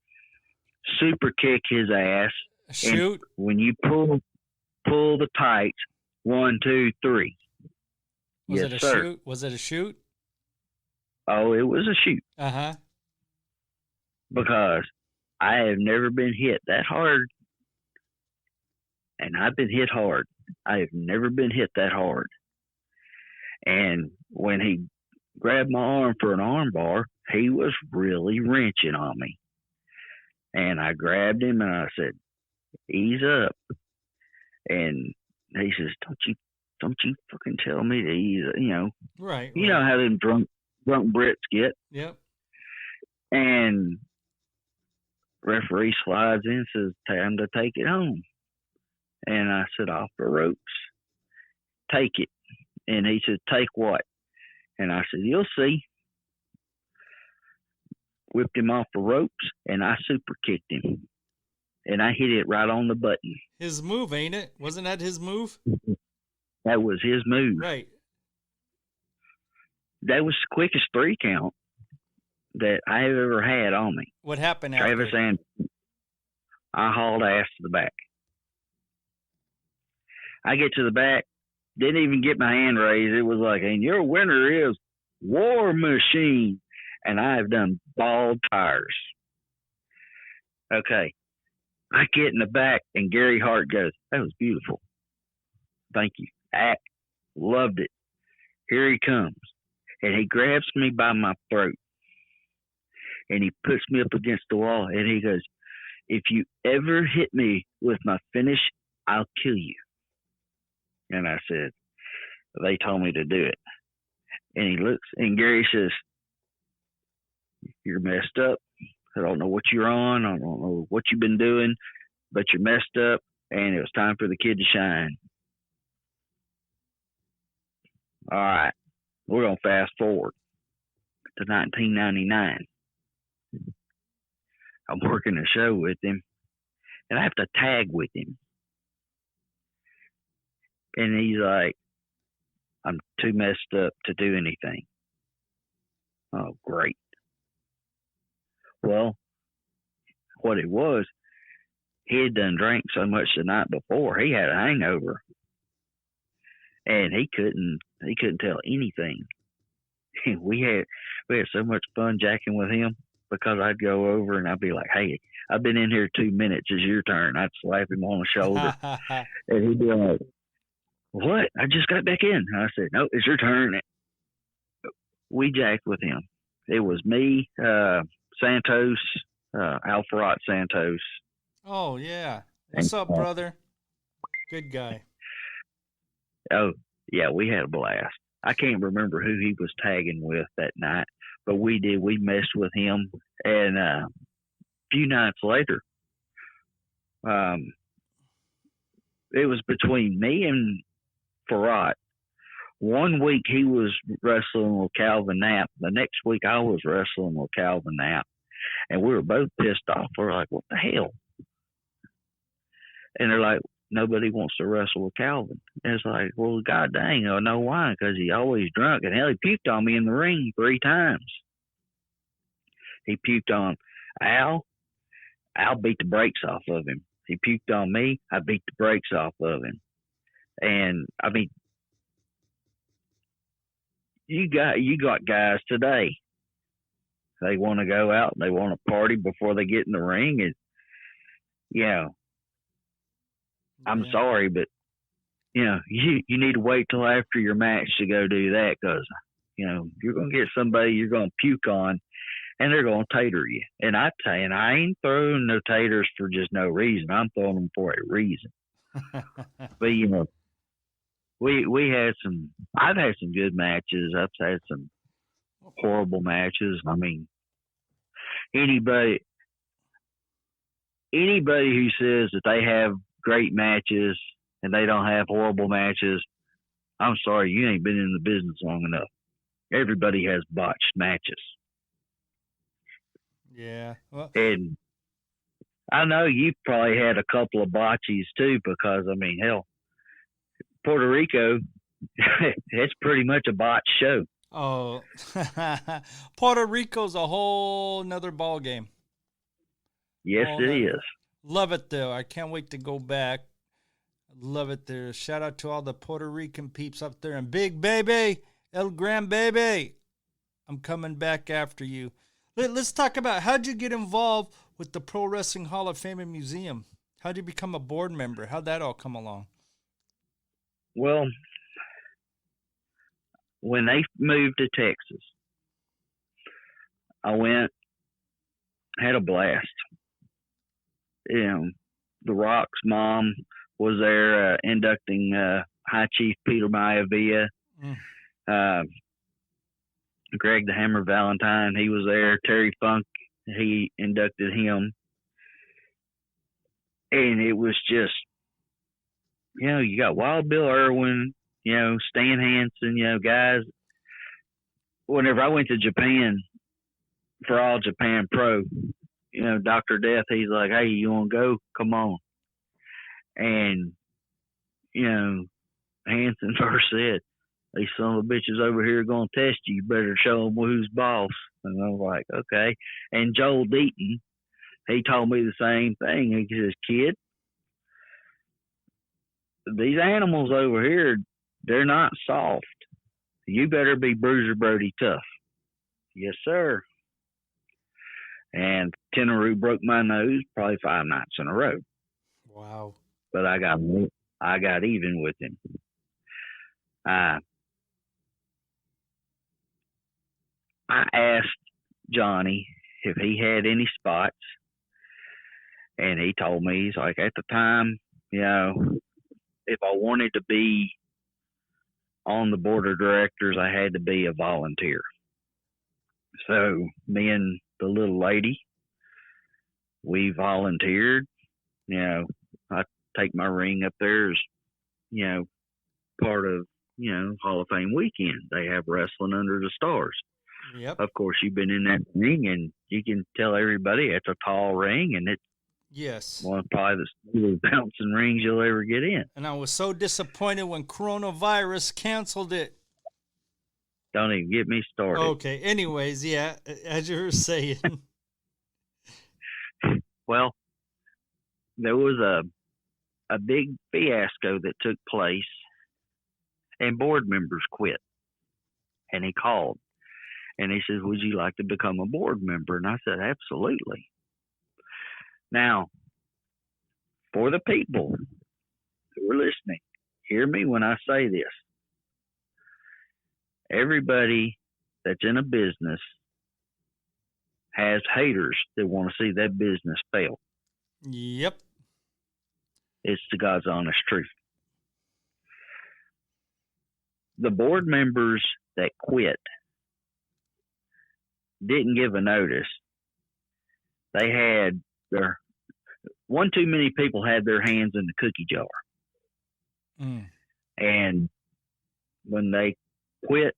[SPEAKER 10] "Super kick his ass."
[SPEAKER 3] Shoot.
[SPEAKER 10] And when you pull the tights, 1, 2, 3.
[SPEAKER 3] Was
[SPEAKER 10] yes,
[SPEAKER 3] it a
[SPEAKER 10] sir.
[SPEAKER 3] shoot? Was it a shoot?
[SPEAKER 10] Oh, it was a shoot.
[SPEAKER 3] Uh-huh.
[SPEAKER 10] Because I have never been hit that hard. And I've been hit hard. I have never been hit that hard. And when he grabbed my arm for an arm bar, he was really wrenching on me. And I grabbed him and I said, "Ease up." And he says, Don't you fucking tell me to ease, you know.
[SPEAKER 3] Right.
[SPEAKER 10] You know how them drunk Brits get.
[SPEAKER 3] Yep.
[SPEAKER 10] And referee slides in and says, "Time to take it home." And I said, "Off the ropes. Take it." And he said, "Take what?" And I said, "You'll see." Whipped him off the ropes and I super kicked him. and I hit it right on the button.
[SPEAKER 3] His move, ain't it? Wasn't that his move?
[SPEAKER 10] That was his move.
[SPEAKER 3] Right.
[SPEAKER 10] That was the quickest 3 count that I have ever had on me.
[SPEAKER 3] What happened
[SPEAKER 10] Travis
[SPEAKER 3] after?
[SPEAKER 10] and I hauled ass to the back. I get to the back, didn't even get my hand raised. It was like, and your winner is War Machine. And I have done bald tires. Okay. I get in the back, and Gary Hart goes, that was beautiful. Thank you. Loved it. Here he comes. And he grabs me by my throat. And he puts me up against the wall. And he goes, if you ever hit me with my finish, I'll kill you. And I said, they told me to do it. And he looks, and Gary says, you're messed up. I don't know what you're on. I don't know what you've been doing, but you're messed up, and it was time for the kid to shine. All right. We're going to fast forward to 1999. I'm working a show with him, and I have to tag with him. And he's like, I'm too messed up to do anything. Oh, great. Well, what it was, he had done drank so much the night before, he had a hangover. And he couldn't tell anything. We had so much fun jacking with him because I'd go over and I'd be like, hey, I've been in here 2 minutes, it's your turn. I'd slap him on the shoulder. And he'd be like, what? I just got back in. And I said, no, it's your turn. We jacked with him. It was me, Santos, Alfarot Santos.
[SPEAKER 3] Oh, yeah. What's up, brother? Good guy.
[SPEAKER 10] Oh, yeah, we had a blast. I can't remember who he was tagging with that night, but we did. We messed with him. And a few nights later, it was between me and Farad. 1 week he was wrestling with Calvin Knapp. The next week I was wrestling with Calvin Knapp. And we were both pissed off. We're like, what the hell? And they're like, nobody wants to wrestle with Calvin. And it's like, well, god dang, I know why. Because he's always drunk. And hell, he puked on me in the ring 3 times. He puked on Al. Al beat the brakes off of him. He puked on me. I beat the brakes off of him. And, I mean, you got guys today. They want to go out and they want to party before they get in the ring. And, I'm sorry, but, you need to wait till after your match to go do that because, you're going to get somebody you're going to puke on and they're going to tater you. And I ain't throwing no taters for just no reason. I'm throwing them for a reason. But, I've had some good matches. I've had some horrible matches. I mean, anybody who says that they have great matches and they don't have horrible matches, I'm sorry, you ain't been in the business long enough. Everybody has botched matches.
[SPEAKER 3] Yeah. Well,
[SPEAKER 10] and I know you've probably had a couple of botches too, because I mean, hell, Puerto Rico, it's pretty much a botched show.
[SPEAKER 3] Oh, Puerto Rico's a whole nother ball game.
[SPEAKER 10] Yes, it is.
[SPEAKER 3] Love it though. I can't wait to go back. Love it there. Shout out to all the Puerto Rican peeps up there and Big Baby, El Gran Baby. I'm coming back after you. Let's talk about how'd you get involved with the Pro Wrestling Hall of Fame and Museum? How'd you become a board member? How'd that all come along?
[SPEAKER 10] Well, when they moved to Texas, I went, had a blast. The Rock's mom was there inducting High Chief Peter Maivia. Greg the Hammer Valentine, he was there. Terry Funk, he inducted him. And it was just, you got Wild Bill Irwin, Stan Hansen, guys. Whenever I went to Japan for All Japan Pro, Dr. Death, he's like, hey, you want to go? Come on. And, Hanson first said, these son of a bitches over here are going to test you. You better show them who's boss. And I was like, okay. And Joel Deaton, he told me the same thing. He says, kid, these animals over here, they're not soft. You better be Bruiser Brody tough. Yes, sir. And Tenaroo broke my nose probably 5 nights in a row.
[SPEAKER 3] Wow.
[SPEAKER 10] But I got even with him. I asked Johnny if he had any spots, and he told me, he's like, at the time, if I wanted to be on the board of directors, I had to be a volunteer. So me and the little lady, we volunteered. I take my ring up there as, part of, Hall of Fame weekend. They have wrestling under the stars.
[SPEAKER 3] Yep.
[SPEAKER 10] Of course, you've been in that ring, and you can tell everybody it's a tall ring, and it's
[SPEAKER 3] yes,
[SPEAKER 10] one of probably the smoothest bouncing rings you'll ever get in.
[SPEAKER 3] And I was so disappointed when coronavirus canceled it.
[SPEAKER 10] Don't even get me started.
[SPEAKER 3] Okay. Anyways, yeah, as you were saying.
[SPEAKER 10] Well, there was a big fiasco that took place, and board members quit. And he called, and he says, would you like to become a board member? And I said, absolutely. Now, for the people who are listening, hear me when I say this. Everybody that's in a business has haters that want to see that business fail.
[SPEAKER 3] Yep.
[SPEAKER 10] It's the God's honest truth. The board members that quit didn't give a notice. They had one too many people had their hands in the cookie jar. And when they quit,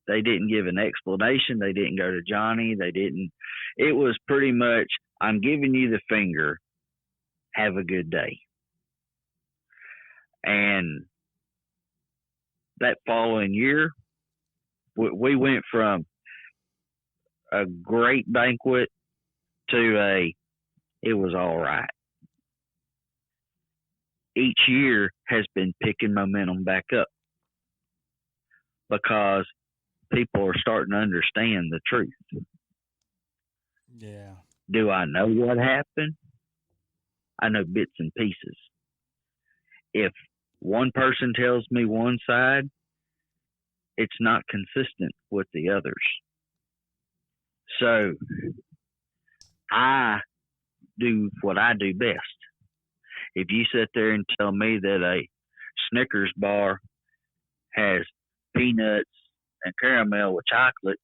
[SPEAKER 10] they didn't give an explanation. They didn't go to Johnny. It was pretty much, I'm giving you the finger. Have a good day. And that following year, we went from a great banquet to it was all right. Each year has been picking momentum back up because people are starting to understand the truth.
[SPEAKER 3] Yeah.
[SPEAKER 10] Do I know what happened? I know bits and pieces. If one person tells me one side, it's not consistent with the others. So I do what I do best. If you sit there and tell me that a Snickers bar has peanuts and caramel with chocolate,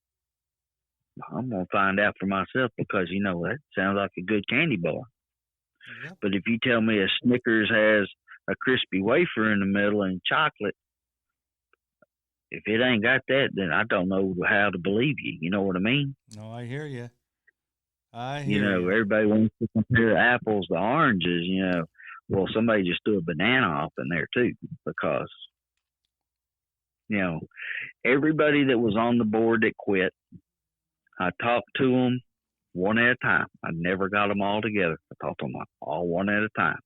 [SPEAKER 10] I'm going to find out for myself because, that sounds like a good candy bar. Yep. But if you tell me a Snickers has a crispy wafer in the middle and chocolate, if it ain't got that, then I don't know how to believe you. You know what I mean?
[SPEAKER 3] No, I hear you.
[SPEAKER 10] Everybody wants to compare apples to oranges, Well, somebody just threw a banana off in there too, because, everybody that was on the board that quit, I talked to them one at a time. I never got them all together. I talked to them all one at a time.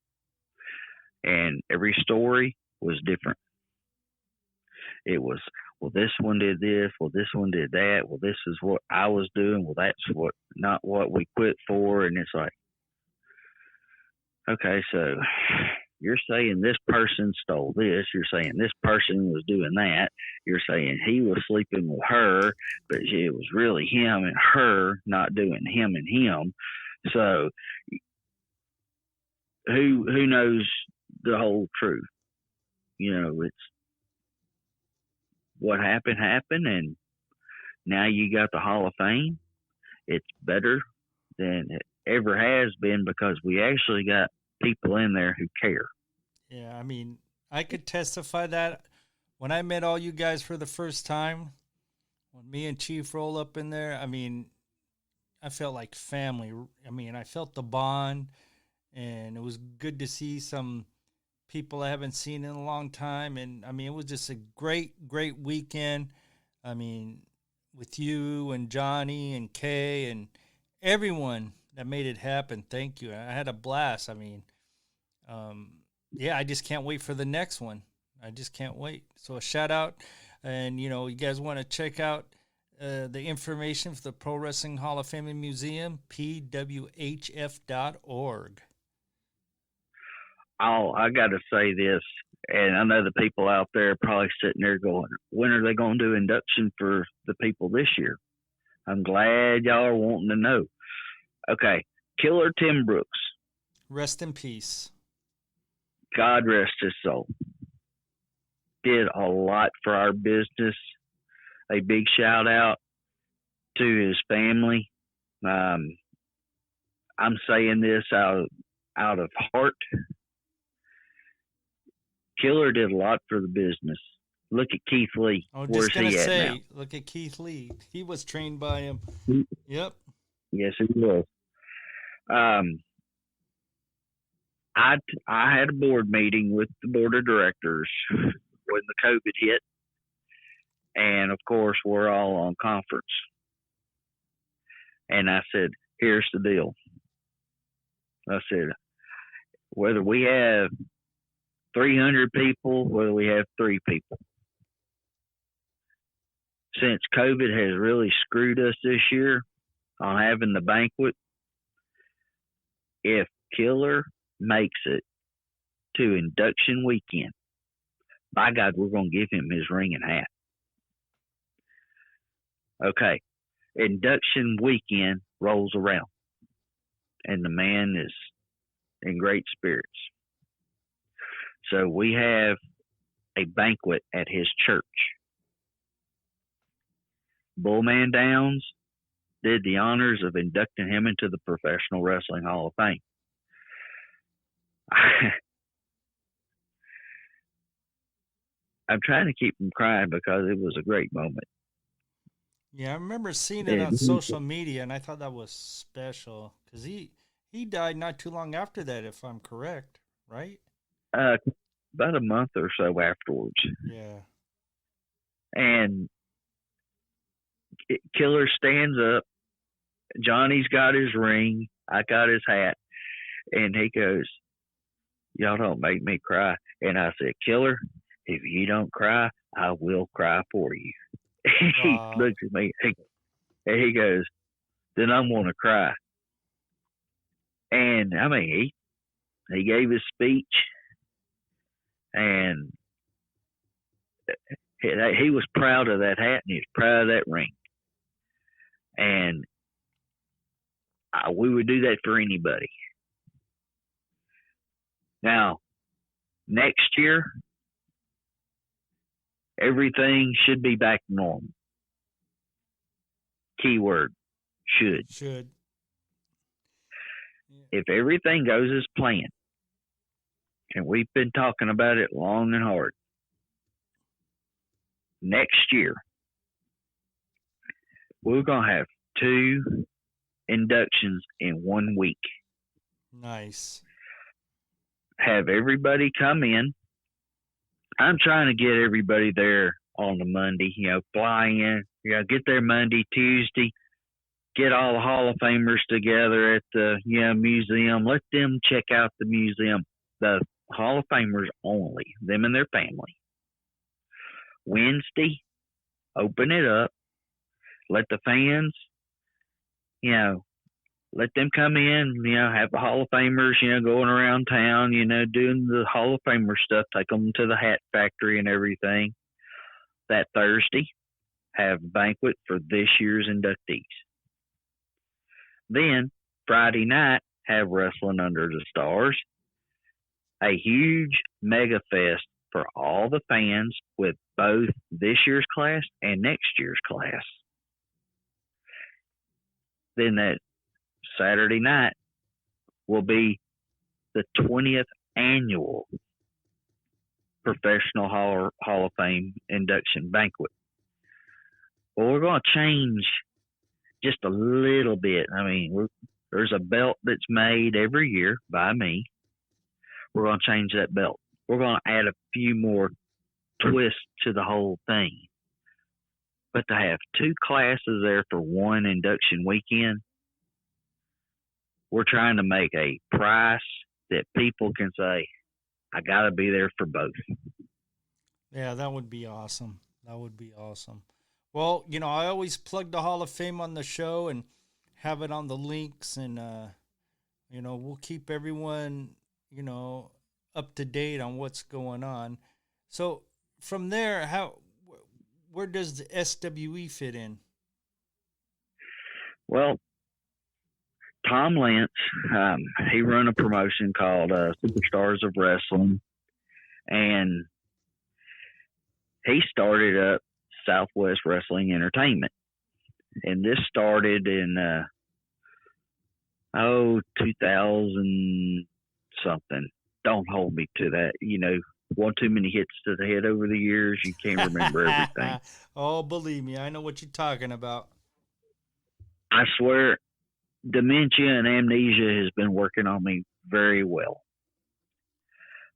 [SPEAKER 10] And every story was different. It was, well, this one did this. Well, this one did that. Well, this is what I was doing. Well, that's not what we quit for. And it's like, okay, so you're saying this person stole this. You're saying this person was doing that. You're saying he was sleeping with her, but it was really him and her, not doing him and him. So who knows the whole truth? It's what happened, and now you got the Hall of Fame. It's better than it ever has been because we actually got people in there who care.
[SPEAKER 3] Yeah, I could testify that when I met all you guys for the first time, when me and Chief roll up in there, felt like family. I mean, I felt the bond, and it was good to see some people I haven't seen in a long time. And I mean, it was just a great weekend. I mean, with you and Johnny and Kay and everyone that made it happen. Thank you. I had a blast. I mean, yeah, I just can't wait for the next one. I just can't wait. So a shout out, and you guys want to check out the information for the Pro Wrestling Hall of Fame and Museum, pwhf.org.
[SPEAKER 10] I got to say this, and I know the people out there are probably sitting there going, when are they going to do induction for the people this year? I'm glad y'all are wanting to know. Okay, Killer Tim Brooks.
[SPEAKER 3] Rest in peace.
[SPEAKER 10] God rest his soul. Did a lot for our business. A big shout out to his family. I'm saying this out of heart. Killer did a lot for the business. Look at Keith Lee.
[SPEAKER 3] I was
[SPEAKER 10] Where's
[SPEAKER 3] just going to
[SPEAKER 10] he
[SPEAKER 3] say,
[SPEAKER 10] at now?
[SPEAKER 3] look at Keith Lee. He was trained by him. Yep.
[SPEAKER 10] Yes, he was. I had a board meeting with the board of directors when the COVID hit. And, of course, we're all on conference. And I said, here's the deal. I said, whether we have 300 people, whether we have 3 people, since COVID has really screwed us this year on having the banquet, if Killer makes it to induction weekend, by God, we're going to give him his ring and hat. Okay, induction weekend rolls around, and the man is in great spirits. So we have a banquet at his church. Bullman Downs did the honors of inducting him into the Professional Wrestling Hall of Fame. I'm trying to keep from crying because it was a great moment.
[SPEAKER 3] Yeah, I remember seeing it on social media, and I thought that was special because he died not too long after that, if I'm correct, right?
[SPEAKER 10] About a month or so afterwards.
[SPEAKER 3] Yeah.
[SPEAKER 10] And Killer stands up. Johnny's got his ring. I got his hat. And he goes, y'all don't make me cry. And I said, Killer, if you don't cry, I will cry for you. He looks at me and he goes, then I'm going to cry. And I mean, he gave his speech, and he was proud of that hat and he was proud of that ring. And we would do that for anybody. Now, next year, everything should be back to normal. Keyword, should.
[SPEAKER 3] Should.
[SPEAKER 10] If everything goes as planned, and we've been talking about it long and hard, next year, we're going to have 2 inductions in 1 week.
[SPEAKER 3] Nice.
[SPEAKER 10] Have everybody come in. I'm trying to get everybody there on the Monday, fly in, get there Monday, Tuesday, get all the Hall of Famers together at the museum. Let them check out the museum. The Hall of Famers only, them and their family. Wednesday, open it up. Let the fans, let them come in, have the Hall of Famers, going around town, doing the Hall of Famer stuff, take them to the hat factory and everything. That Thursday, have a banquet for this year's inductees. Then, Friday night, have Wrestling Under the Stars, a huge mega fest for all the fans with both this year's class and next year's class. Then that Saturday night will be the 20th annual Professional Hall of Fame induction banquet. Well, we're going to change just a little bit. I mean, there's a belt that's made every year by me. We're going to change that belt. We're going to add a few more twists to the whole thing. But to have 2 classes there for one induction weekend, we're trying to make a price that people can say, I got to be there for both.
[SPEAKER 3] Yeah, that would be awesome. That would be awesome. Well, you know, I always plug the Hall of Fame on the show and have it on the links, and, you know, we'll keep everyone, you know, up to date on what's going on. So from there, where does the SWE fit in?
[SPEAKER 10] Well, Tom Lance, he run a promotion called Superstars of Wrestling, and he started up Southwest Wrestling Entertainment. And this started in 2000 something. Don't hold me to that. You know, one too many hits to the head over the years. You can't remember everything.
[SPEAKER 3] Oh, believe me, I know what you're talking about.
[SPEAKER 10] I swear, dementia and amnesia has been working on me very well.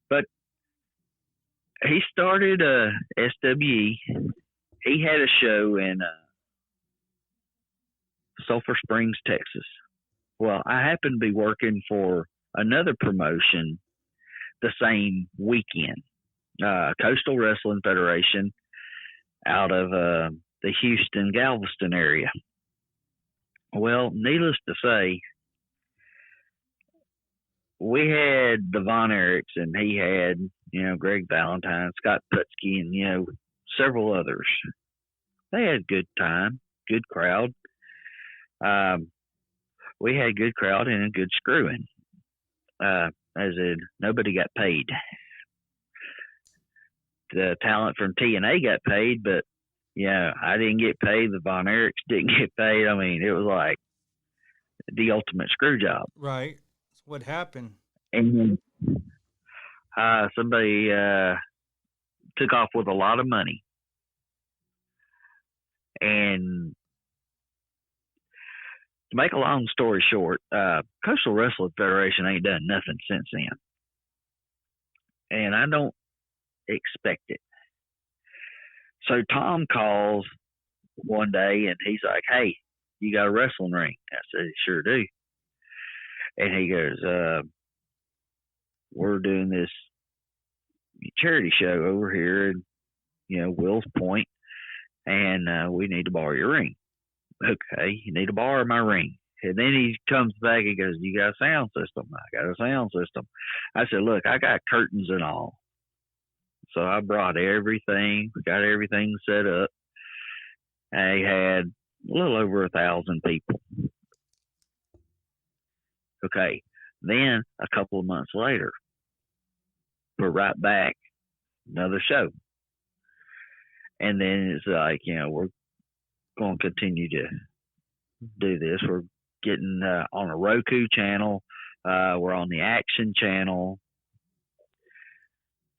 [SPEAKER 10] But he started SWE. He had a show in Sulphur Springs, Texas. Well, I happened to be working for another promotion the same weekend, Coastal Wrestling Federation out of the Houston, Galveston area. Well, needless to say, we had the Von Erichs, and he had, you know, Greg Valentine, Scott Putski, and, you know, several others. They had a good time, good crowd. We had a good crowd and a good screwing. As in, nobody got paid. The talent from TNA got paid, but, yeah, I didn't get paid. The Von Erichs didn't get paid. I mean, it was like the ultimate screw job.
[SPEAKER 3] Right. That's what happened.
[SPEAKER 10] And somebody took off with a lot of money. And to make a long story short, Coastal Wrestling Federation ain't done nothing since then. And I don't expect it. So Tom calls one day and he's like, hey, you got a wrestling ring? I said, sure do. And he goes, we're doing this charity show over here in, you know, Wills Point, and we need to borrow your ring. Okay, you need to borrow my ring. And then he comes back and goes, you got a sound system? I got a sound system. I said, look, I got curtains and all. So I brought everything, got everything set up. I had a little over 1,000 people. Okay, then a couple of months later, we're right back, another show. And then it's like, you know, we're going to continue to do this. We're getting on a Roku channel. We're on the Action channel.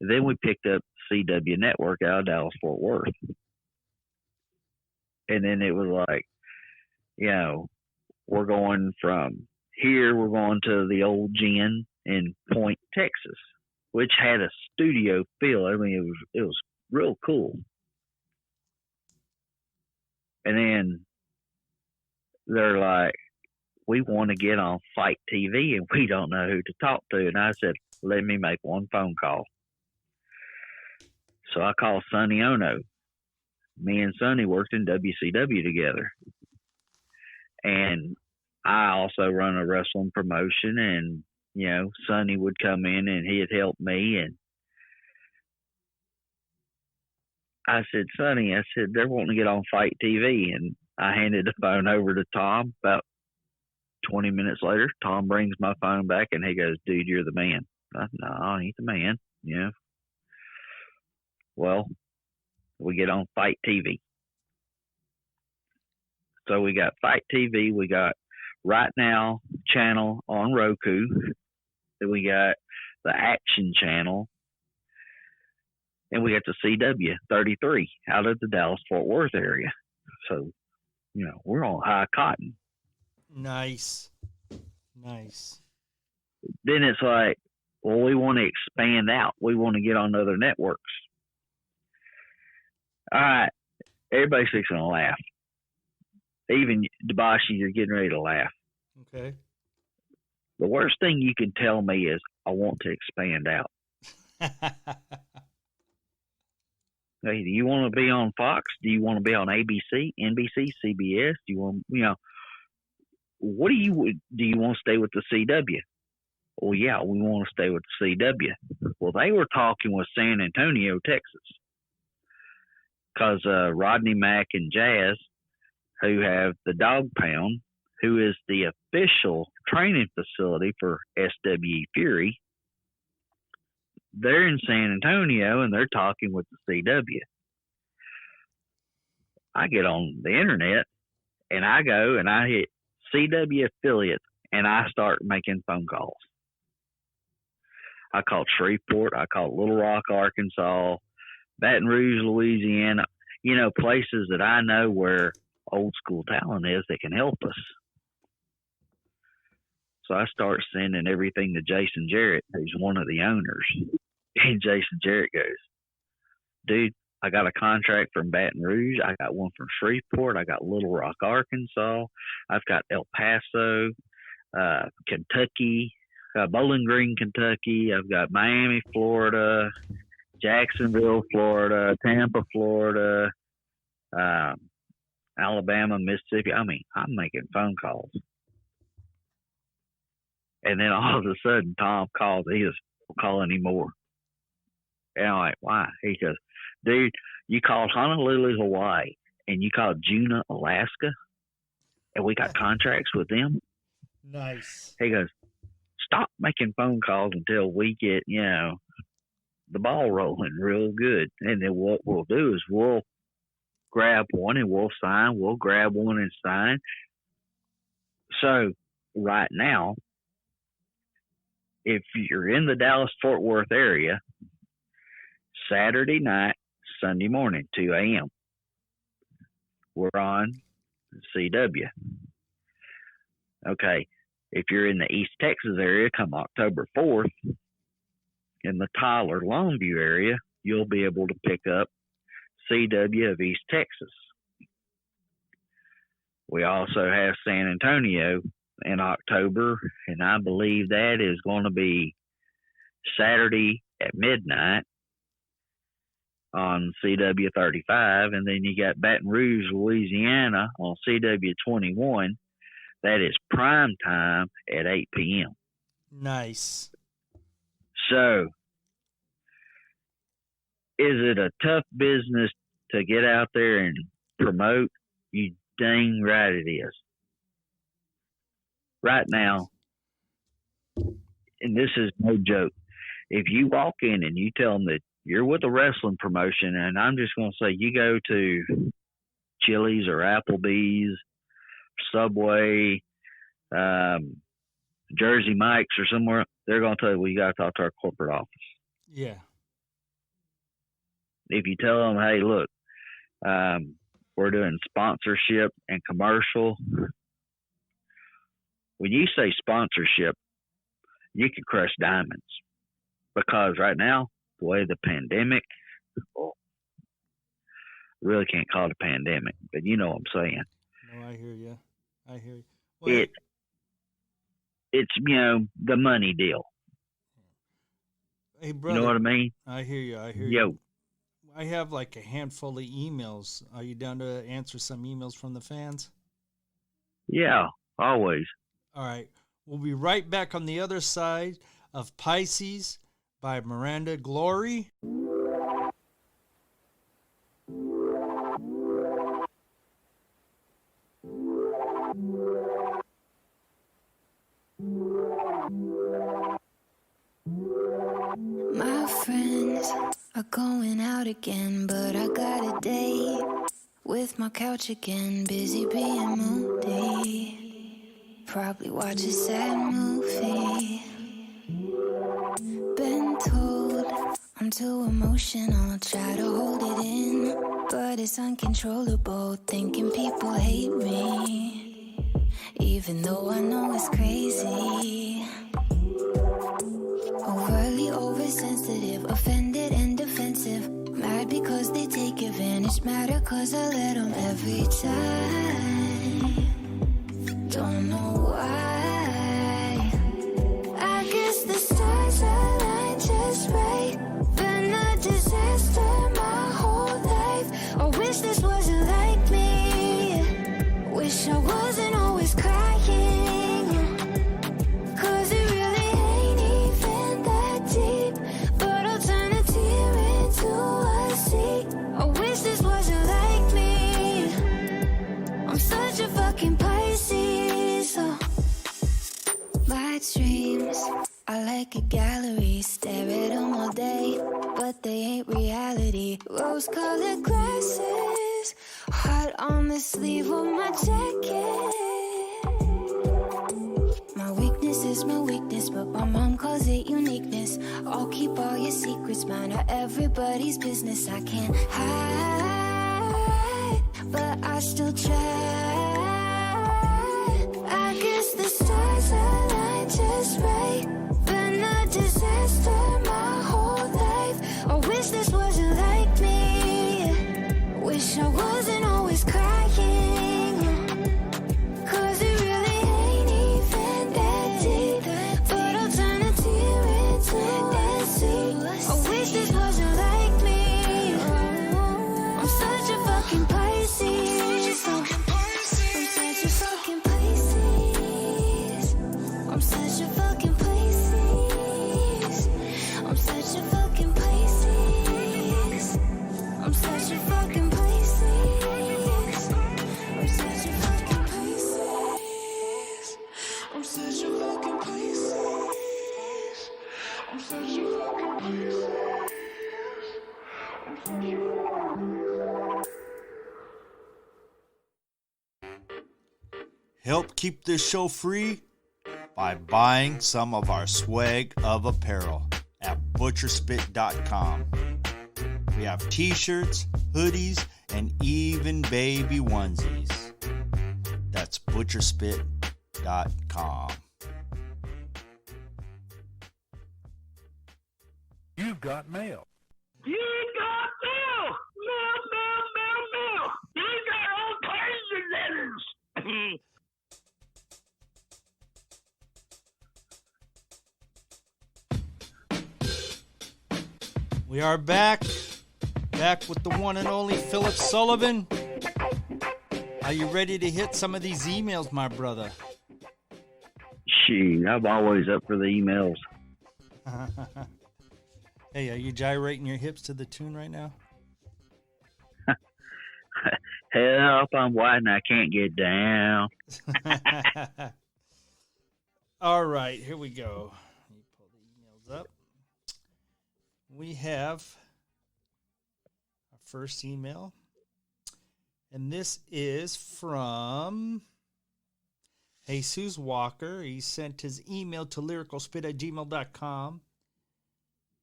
[SPEAKER 10] Then we picked up CW Network out of Dallas, Fort Worth. And then it was like, you know, we're going from here, we're going to the old gin in Point, Texas, which had a studio feel. I mean, it was real cool. And then they're like, we want to get on Fight TV and we don't know who to talk to. And I said, let me make one phone call. So I called Sonny Ono. Me and Sonny worked in WCW together. And I also run a wrestling promotion, and, you know, Sonny would come in and he'd help me. And I said, Sonny, I said, they're wanting to get on Fight TV. And I handed the phone over to Tom. About 20 minutes later, Tom brings my phone back and he goes, dude, you're the man. I said, no, I ain't the man. You know. Well, we get on Fight TV. So we got Fight TV. We got Right Now channel on Roku. Then we got the Action channel. And we got the CW 33 out of the Dallas-Fort Worth area. So we're on high cotton.
[SPEAKER 5] Nice.
[SPEAKER 10] Then it's like, well, we want to expand out. We want to get on other networks. All right. Everybody's fixing to laugh. Even Dobashi, you're getting ready to laugh.
[SPEAKER 5] Okay.
[SPEAKER 10] The worst thing you can tell me is, I want to expand out. Hey, do you want to be on Fox? Do you want to be on ABC, NBC, CBS? Do you want, what do you want to stay with the CW? Well, yeah, we want to stay with the CW. Well, they were talking with San Antonio, Texas, because Rodney Mack and Jazz, who have the Dog Pound, who is the official training facility for SWE Fury, they're in San Antonio and they're talking with the CW. I get on the internet and I go and I hit CW affiliates and I start making phone calls. I called Shreveport. I called Little Rock, Arkansas, Baton Rouge, Louisiana, places that I know where old school talent is that can help us. So I start sending everything to Jason Jarrett, who's one of the owners. And Jason Jarrett goes, dude, I got a contract from Baton Rouge. I got one from Shreveport. I got Little Rock, Arkansas. I've got El Paso, Kentucky, Bowling Green, Kentucky. I've got Miami, Florida, Jacksonville, Florida, Tampa, Florida, Alabama, Mississippi. I mean, I'm making phone calls. And then all of a sudden, Tom calls. He doesn't call anymore. And I'm like, why? He goes, dude, you called Honolulu, Hawaii, and you called Juneau, Alaska, and we got contracts with them.
[SPEAKER 5] Nice.
[SPEAKER 10] He goes, stop making phone calls until we get, the ball rolling real good. And then what we'll do is we'll grab one and we'll sign. We'll grab one and sign. So right now, if you're in the Dallas-Fort Worth area, Saturday night, Sunday morning, 2 a.m., we're on CW. Okay, if you're in the East Texas area, come October 4th, in the Tyler, Longview area, you'll be able to pick up CW of East Texas. We also have San Antonio in October, and I believe that is going to be Saturday at midnight on CW 35, and then you got Baton Rouge, Louisiana on CW 21. That is prime time at 8 p.m.
[SPEAKER 5] Nice.
[SPEAKER 10] So, is it a tough business to get out there and promote? You dang right it is. Right now, and this is no joke, if you walk in and you tell them that you're with a wrestling promotion, and I'm just going to say you go to Chili's or Applebee's, Subway, Jersey Mike's or somewhere, they're going to tell you, well, you got to talk to our corporate office.
[SPEAKER 5] Yeah.
[SPEAKER 10] If you tell them, hey, look, we're doing sponsorship and commercial. When you say sponsorship, you can crush diamonds, because right now, the way the pandemic, really can't call it a pandemic, but you know what I'm saying.
[SPEAKER 5] No, I hear you. Well,
[SPEAKER 10] it's the money deal.
[SPEAKER 5] Hey, brother.
[SPEAKER 10] You know what I mean?
[SPEAKER 5] I hear you.
[SPEAKER 10] Yo.
[SPEAKER 5] I have like a handful of emails. Are you down to answer some emails from the fans?
[SPEAKER 10] Yeah, always.
[SPEAKER 5] All right. We'll be right back on the other side of Pisces by Miranda Glory.
[SPEAKER 6] My friends are going out again, but I got a date with my couch again, busy being moody. Probably watch a sad movie. Been told I'm too emotional, try to hold it in, but it's uncontrollable, thinking people hate me, even though I know it's crazy. Overly oversensitive, offended and defensive, mad because they take advantage, matter cause I let them every time. Don't know why. I guess the stars align just right. Been a disaster my whole life. I wish this wasn't like me. Wish I wasn't always crying. Cause it really ain't even that deep. But I'll turn a tear into a sea. I wish this wasn't like me. I'm such a fucking Pisces. Oh. My dreams are like a gallery, stare at them all day, but they ain't reality. Rose-colored glasses, heart on the sleeve of my jacket. My weakness is my weakness, but my mom calls it uniqueness. I'll keep all your secrets, mine are everybody's business. I can't hide, but I still try. I guess the stars align just right. Been a disaster my whole life. I wish this wasn't like me. Wish I wasn't always crying. Cause it really ain't even that deep. But I'll turn a tear into a sea. I wish this wasn't like me. I'm such a fucking Pisces. I'm such a fucking Pisces. I'm such a fucking Pisces. I'm such a fucking Pisces. I'm such a fucking Pisces. I'm such a fucking Pisces. I'm such a fucking Pisces. I'm such a fucking Pisces. I'm such a fucking
[SPEAKER 3] Help keep this show free by buying some of our swag of apparel at butcherspit.com. We have t-shirts, hoodies, and even baby onesies. That's butcherspit.com.
[SPEAKER 14] You've got mail.
[SPEAKER 4] You got mail! Mail, mail, mail, mail! You got all kinds of letters!
[SPEAKER 3] We are back with the one and only Phillip Sullivan. Are you ready to hit some of these emails, my brother?
[SPEAKER 10] Shoot, I'm always up for the emails.
[SPEAKER 3] Hey, are you gyrating your hips to the tune right now?
[SPEAKER 10] Help, I'm white and I can't get down.
[SPEAKER 3] All right, here we go. Let me pull the emails up. We have our first email, and this is from Jesus Walker. He sent his email to lyricalspit@gmail.com,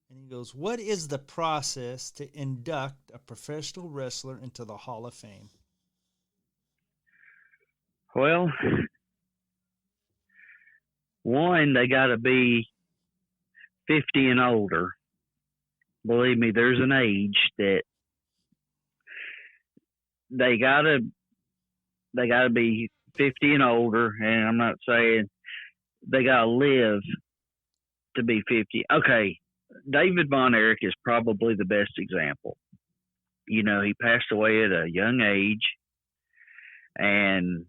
[SPEAKER 3] and he goes, what is the process to induct a professional wrestler into the Hall of Fame?
[SPEAKER 10] Well, one, they got to be 50 and older. Believe me, there's an age that they gotta be 50 and older, and I'm not saying they gotta live to be 50. Okay, David Von Erich is probably the best example. You know, he passed away at a young age, and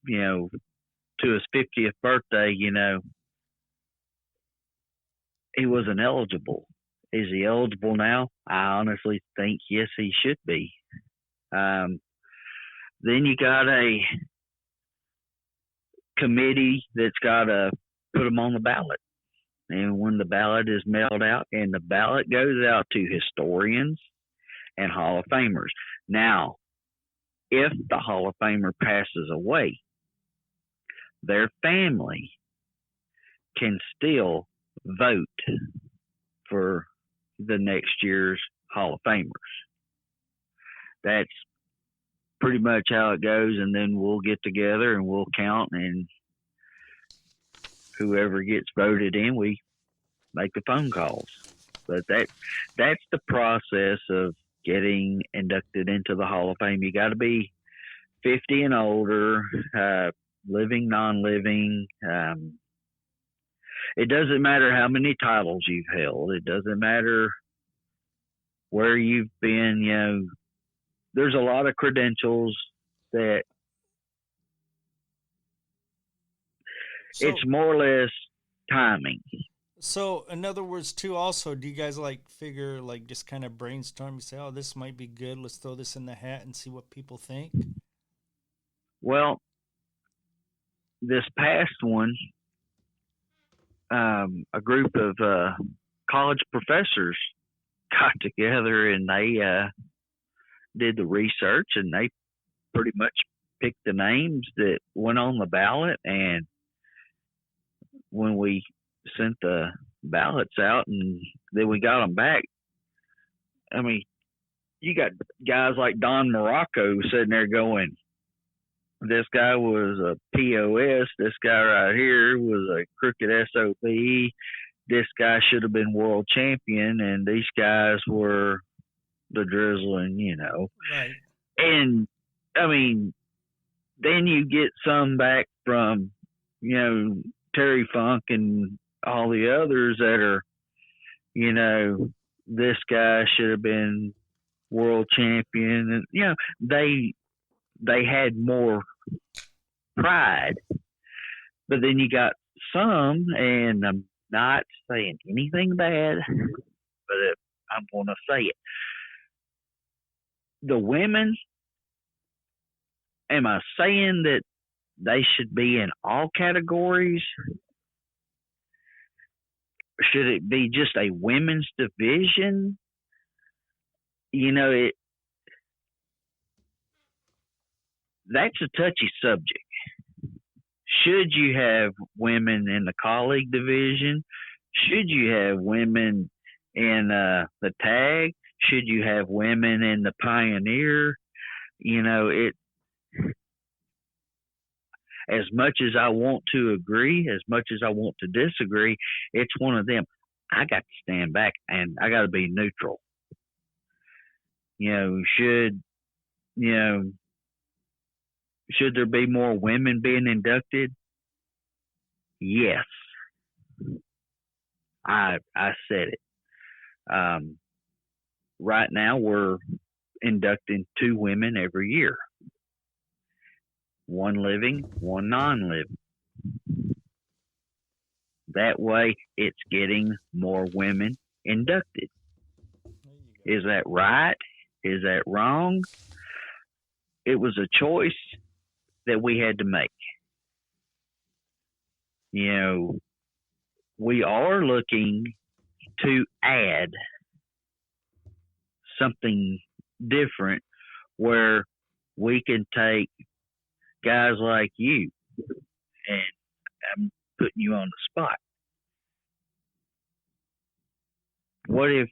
[SPEAKER 10] you know, to his 50th birthday, you know, he wasn't eligible. Is he eligible now? I honestly think yes, he should be. Then you got a committee that's got to put him on the ballot. And when the ballot is mailed out, and the ballot goes out to historians and Hall of Famers. Now, if the Hall of Famer passes away, their family can still vote for the next year's Hall of Famers. That's pretty much how it goes, and then we'll get together and we'll count, and whoever gets voted in, we make the phone calls. But that's the process of getting inducted into the Hall of Fame. You got to be 50 and older, living, non-living. It doesn't matter how many titles you've held. It doesn't matter where you've been. You know, there's a lot of credentials that it's more or less timing.
[SPEAKER 3] So, in other words, too, also, do you guys figure, just kind of brainstorm? You say, oh, this might be good. Let's throw this in the hat and see what people think?
[SPEAKER 10] Well, this past one, a group of college professors got together and they did the research, and they pretty much picked the names that went on the ballot. And when we sent the ballots out and then we got them back, I mean, you got guys like Don Morocco sitting there going, this guy was a POS, this guy right here was a crooked SOB, this guy should have been world champion, and these guys were the drizzling, you know.
[SPEAKER 3] Right.
[SPEAKER 10] And, I mean, then you get some back from, you know, Terry Funk and all the others that are, you know, this guy should have been world champion. And, you know, they had more pride. But then you got some, and I'm not saying anything bad, but I'm going to say it. The women, am I saying that they should be in all categories? Should it be just a women's division? You know, that's a touchy subject. Should you have women in the colleague division? Should you have women in the tag? Should you have women in the pioneer? You know, as much as I want to agree, as much as I want to disagree, it's one of them. I got to stand back and I got to be neutral. You know, should there be more women being inducted? Yes. I said it. Right now we're inducting 2 women every year. 1 living, 1 non-living. That way it's getting more women inducted. Is that right? Is that wrong? It was a choice that we had to make. You know, we are looking to add something different where we can take guys like you, and I'm putting you on the spot. What if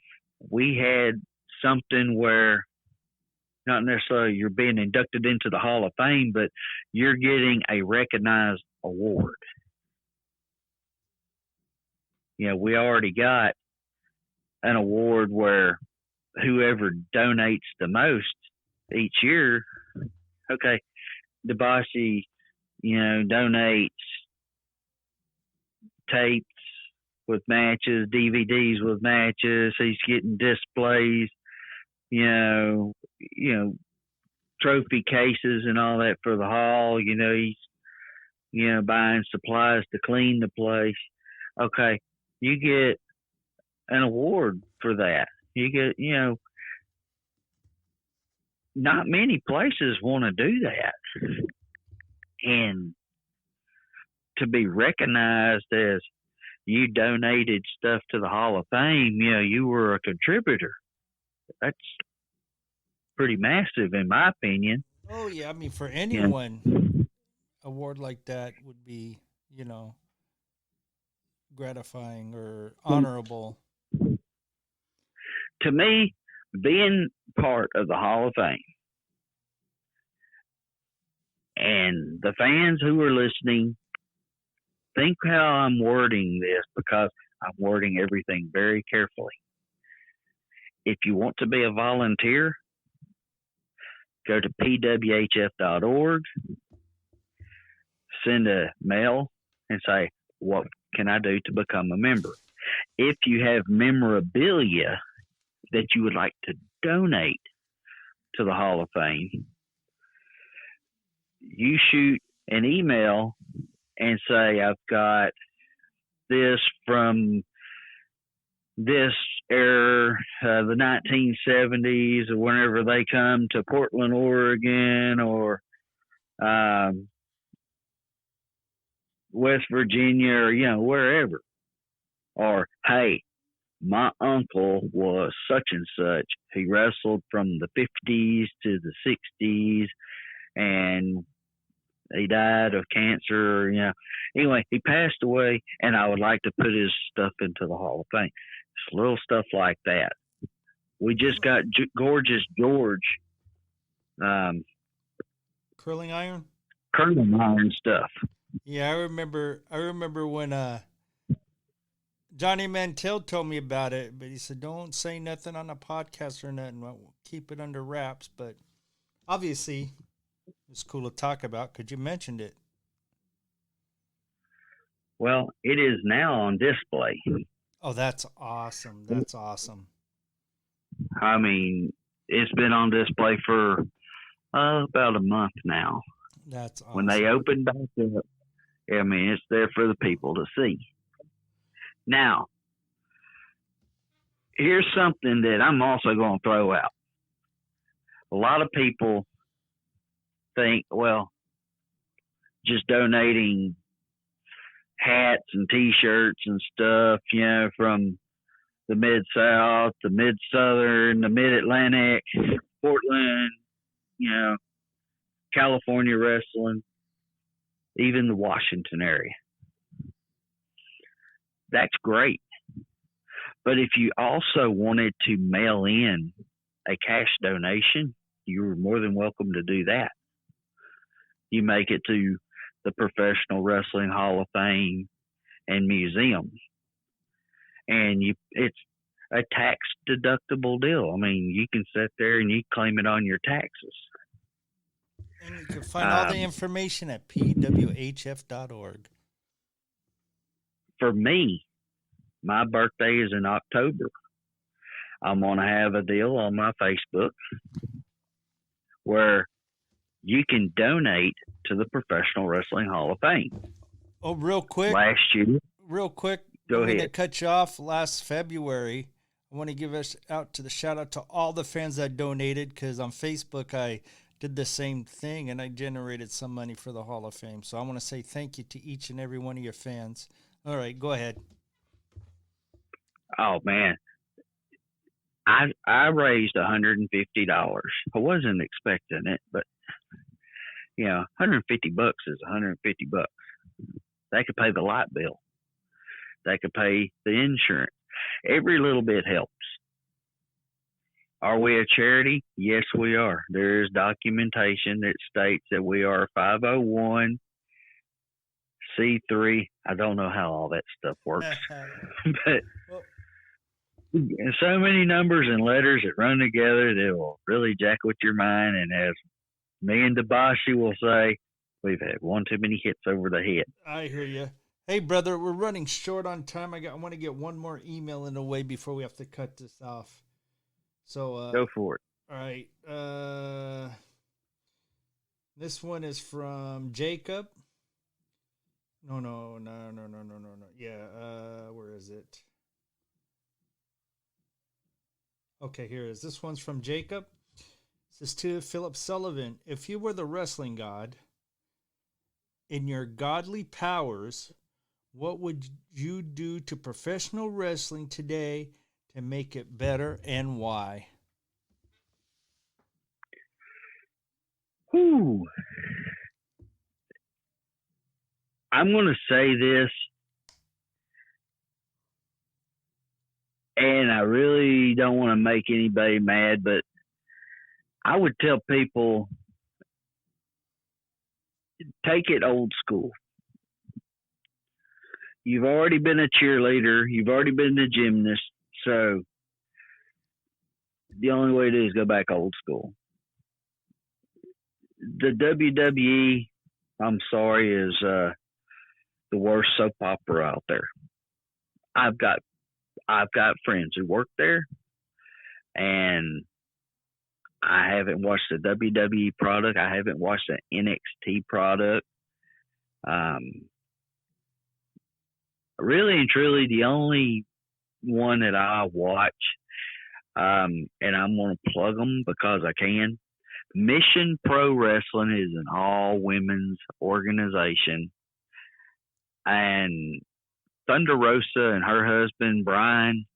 [SPEAKER 10] we had something where not necessarily you're being inducted into the Hall of Fame, but you're getting a recognized award? You know, we already got an award where whoever donates the most each year, okay, Dobashi, you know, donates tapes with matches, DVDs with matches. He's getting displays, you know, trophy cases and all that for the hall. You know, he's, you know, buying supplies to clean the place. Okay, you get an award for that. You get, you know, not many places want to do that. And to be recognized as you donated stuff to the Hall of Fame, you know, you were a contributor. That's pretty massive in my opinion.
[SPEAKER 3] Oh, yeah. I mean, for anyone, award like that would be, you know, gratifying or honorable.
[SPEAKER 10] To me, being part of the Hall of Fame and the fans who are listening, think how I'm wording this, because I'm wording everything very carefully. If you want to be a volunteer, go to pwhf.org, send a mail, and say, what can I do to become a member? If you have memorabilia that you would like to donate to the Hall of Fame, you shoot an email and say, I've got this from this era, the 1970s, or whenever they come to Portland, Oregon, or West Virginia, or, you know, wherever. Or, hey, my uncle was such and such. He wrestled from the 50s to the 60s, and he died of cancer, you know. Anyway, he passed away, and I would like to put his stuff into the Hall of Fame. Just little stuff like that. We just got Gorgeous George.
[SPEAKER 3] Curling iron?
[SPEAKER 10] Curling iron stuff.
[SPEAKER 3] Yeah, I remember when Johnny Mantell told me about it, but he said, don't say nothing on a podcast or nothing. We'll keep it under wraps. But obviously, it's cool to talk about because you mentioned it.
[SPEAKER 10] Well, it is now on display.
[SPEAKER 3] Oh, that's awesome. That's awesome.
[SPEAKER 10] I mean, it's been on display for about a month now.
[SPEAKER 3] That's awesome.
[SPEAKER 10] When they opened back up, I mean, it's there for the people to see. Now, here's something that I'm also going to throw out. A lot of people think, well, just donating hats and T-shirts and stuff, you know, from the Mid-South, the Mid-Southern, the Mid-Atlantic, Portland, you know, California wrestling, even the Washington area. That's great. But if you also wanted to mail in a cash donation, you're more than welcome to do that. You make it to the Professional Wrestling Hall of Fame and Museum. And it's a tax deductible deal. I mean, you can sit there and you claim it on your taxes.
[SPEAKER 3] And you can find all the information at pwhf.org.
[SPEAKER 10] For me, my birthday is in October. I'm going to have a deal on my Facebook where you can donate to the Professional Wrestling Hall of Fame.
[SPEAKER 3] Oh, real quick.
[SPEAKER 10] Last year.
[SPEAKER 3] Real quick.
[SPEAKER 10] Go
[SPEAKER 3] I'm
[SPEAKER 10] ahead.
[SPEAKER 3] going to cut you off. Last February, I want to give us shout out to all the fans that donated, because on Facebook I did the same thing and I generated some money for the Hall of Fame. So I want to say thank you to each and every one of your fans. All right, go ahead.
[SPEAKER 10] Oh, man. I raised $150. I wasn't expecting it, but, you know, $150 is $150. They could pay the light bill. They could pay the insurance. Every little bit helps. Are we a charity? Yes, we are. There is documentation that states that we are 501c3. I don't know how all that stuff works, but so many numbers and letters that run together that will really jack with your mind. And as me and Dobashi will say, we've had one too many hits over the head.
[SPEAKER 3] I hear you. Hey, brother, we're running short on time. I want to get one more email in the way before we have to cut this off. So
[SPEAKER 10] go for it.
[SPEAKER 3] All right. This one is from Jacob. No. Yeah. Where is it? Okay, here it is. This one's from Jacob. It says to Phillip Sullivan, if you were the wrestling god, in your godly powers, what would you do to professional wrestling today to make it better, and why?
[SPEAKER 10] Whew. I'm going to say this. And I really don't want to make anybody mad, but I would tell people, take it old school. You've already been a cheerleader. You've already been a gymnast. So the only way to do is go back old school. The WWE, I'm sorry, is the worst soap opera out there. I've got friends who work there, and I haven't watched the WWE product. I haven't watched the NXT product. Really and truly, the only one that I watch, and I'm going to plug them because I can. Mission Pro Wrestling is an all-women's organization, and Thunder Rosa and her husband, Brian,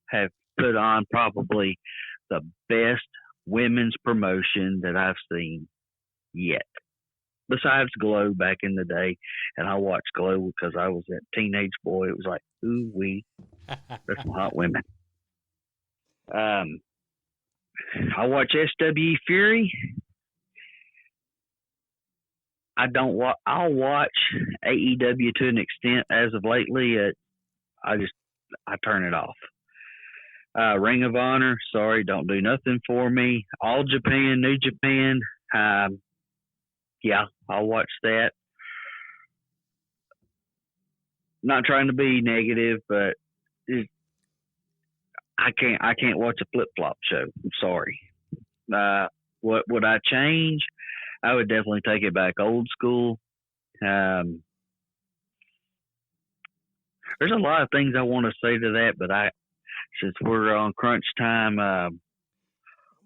[SPEAKER 10] have put on probably the best women's promotion that I've seen yet. Besides Glow back in the day, and I watched Glow because I was that teenage boy. It was like, ooh wee, there's some hot women. I watch SW Fury. I'll watch AEW to an extent. As of lately, I turn it off. Ring of Honor, sorry, don't do nothing for me. All Japan, New Japan, yeah, I'll watch that. Not trying to be negative, but I can't watch a flip-flop show. I'm sorry. What would I change? I would definitely take it back old school. There's a lot of things I want to say to that, but since we're on crunch time,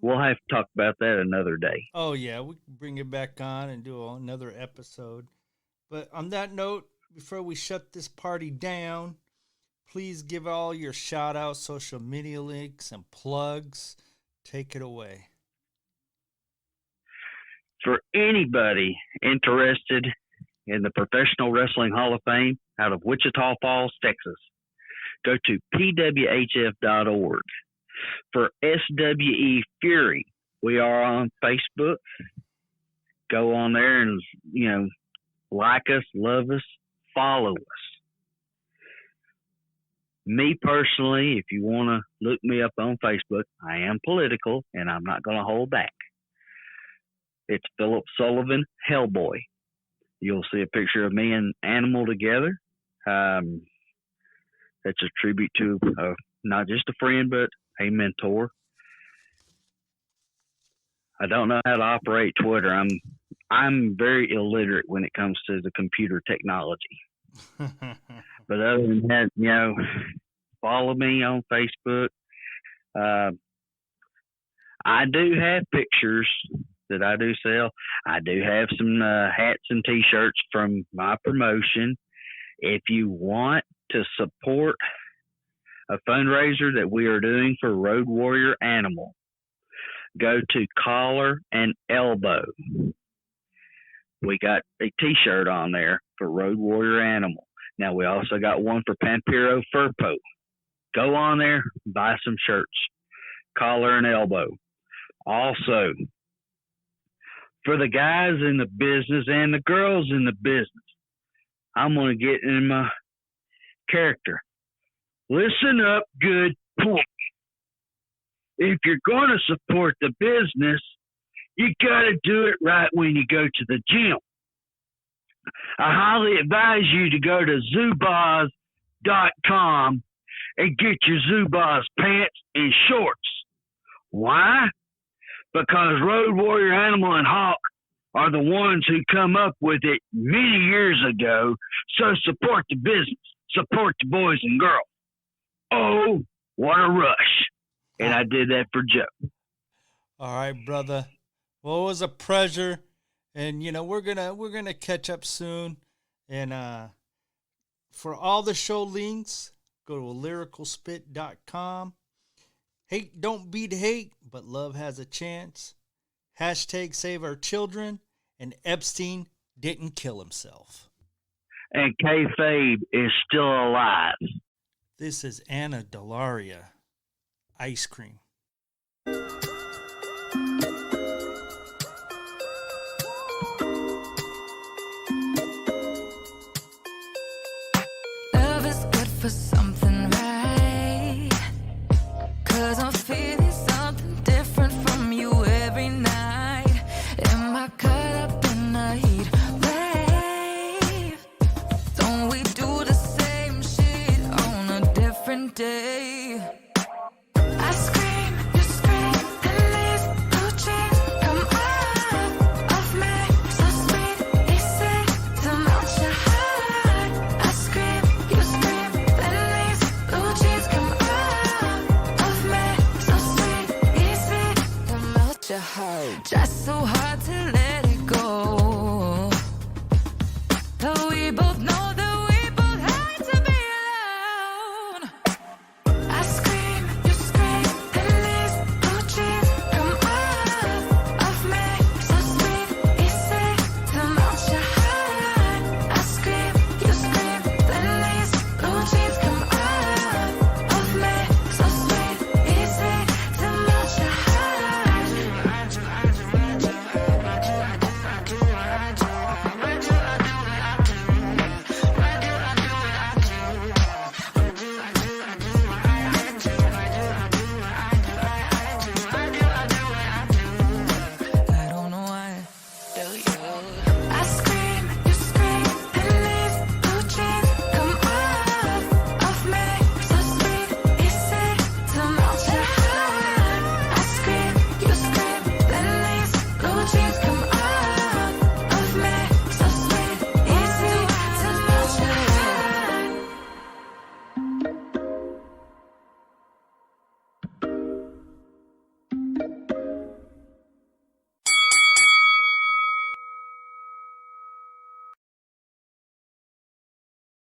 [SPEAKER 10] we'll have to talk about that another day.
[SPEAKER 3] Oh, yeah, we can bring it back on and do another episode. But on that note, before we shut this party down, please give all your shout-outs, social media links, and plugs. Take it away.
[SPEAKER 10] For anybody interested in the Professional Wrestling Hall of Fame out of Wichita Falls, Texas, go to pwhf.org. For SWE Fury, we are on Facebook. Go on there and, like us, love us, follow us. Me personally, if you want to look me up on Facebook, I am political, and I'm not going to hold back. It's Phillip Sullivan, Hellboy. You'll see a picture of me and Animal together. That's a tribute to not just a friend, but a mentor. I don't know how to operate Twitter. I'm very illiterate when it comes to the computer technology. But other than that, follow me on Facebook. I do have pictures that I do sell. I do have some hats and T-shirts from my promotion. If you want to support a fundraiser that we are doing for Road Warrior Animal, go to Collar and Elbow. We got a T-shirt on there for Road Warrior Animal. Now, we also got one for Pampero Furpo. Go on there, buy some shirts. Collar and Elbow. Also, for the guys in the business and the girls in the business, I'm going to get in my character. Listen up, good point. If you're going to support the business, you got to do it right when you go to the gym. I highly advise you to go to zubaz.com and get your Zubaz pants and shorts. Why? Because Road Warrior Animal and Hawk are the ones who come up with it many years ago. So support the business. Support the boys and girls. Oh, what a rush. And I did that for Joe.
[SPEAKER 3] All right, brother. Well, it was a pleasure. And, we're gonna catch up soon. And for all the show links, go to lyricalspit.com. Hate don't beat hate, but love has a chance. Hashtag save our children. And Epstein didn't kill himself.
[SPEAKER 10] And kayfabe is still alive.
[SPEAKER 3] This is Anna Dellaria, Ice Cream.
[SPEAKER 6] Love is good for something, right? 'Cause I'm feeling something different from you every night. Am I caught up in a heat wave? Don't we do the same shit on a different day?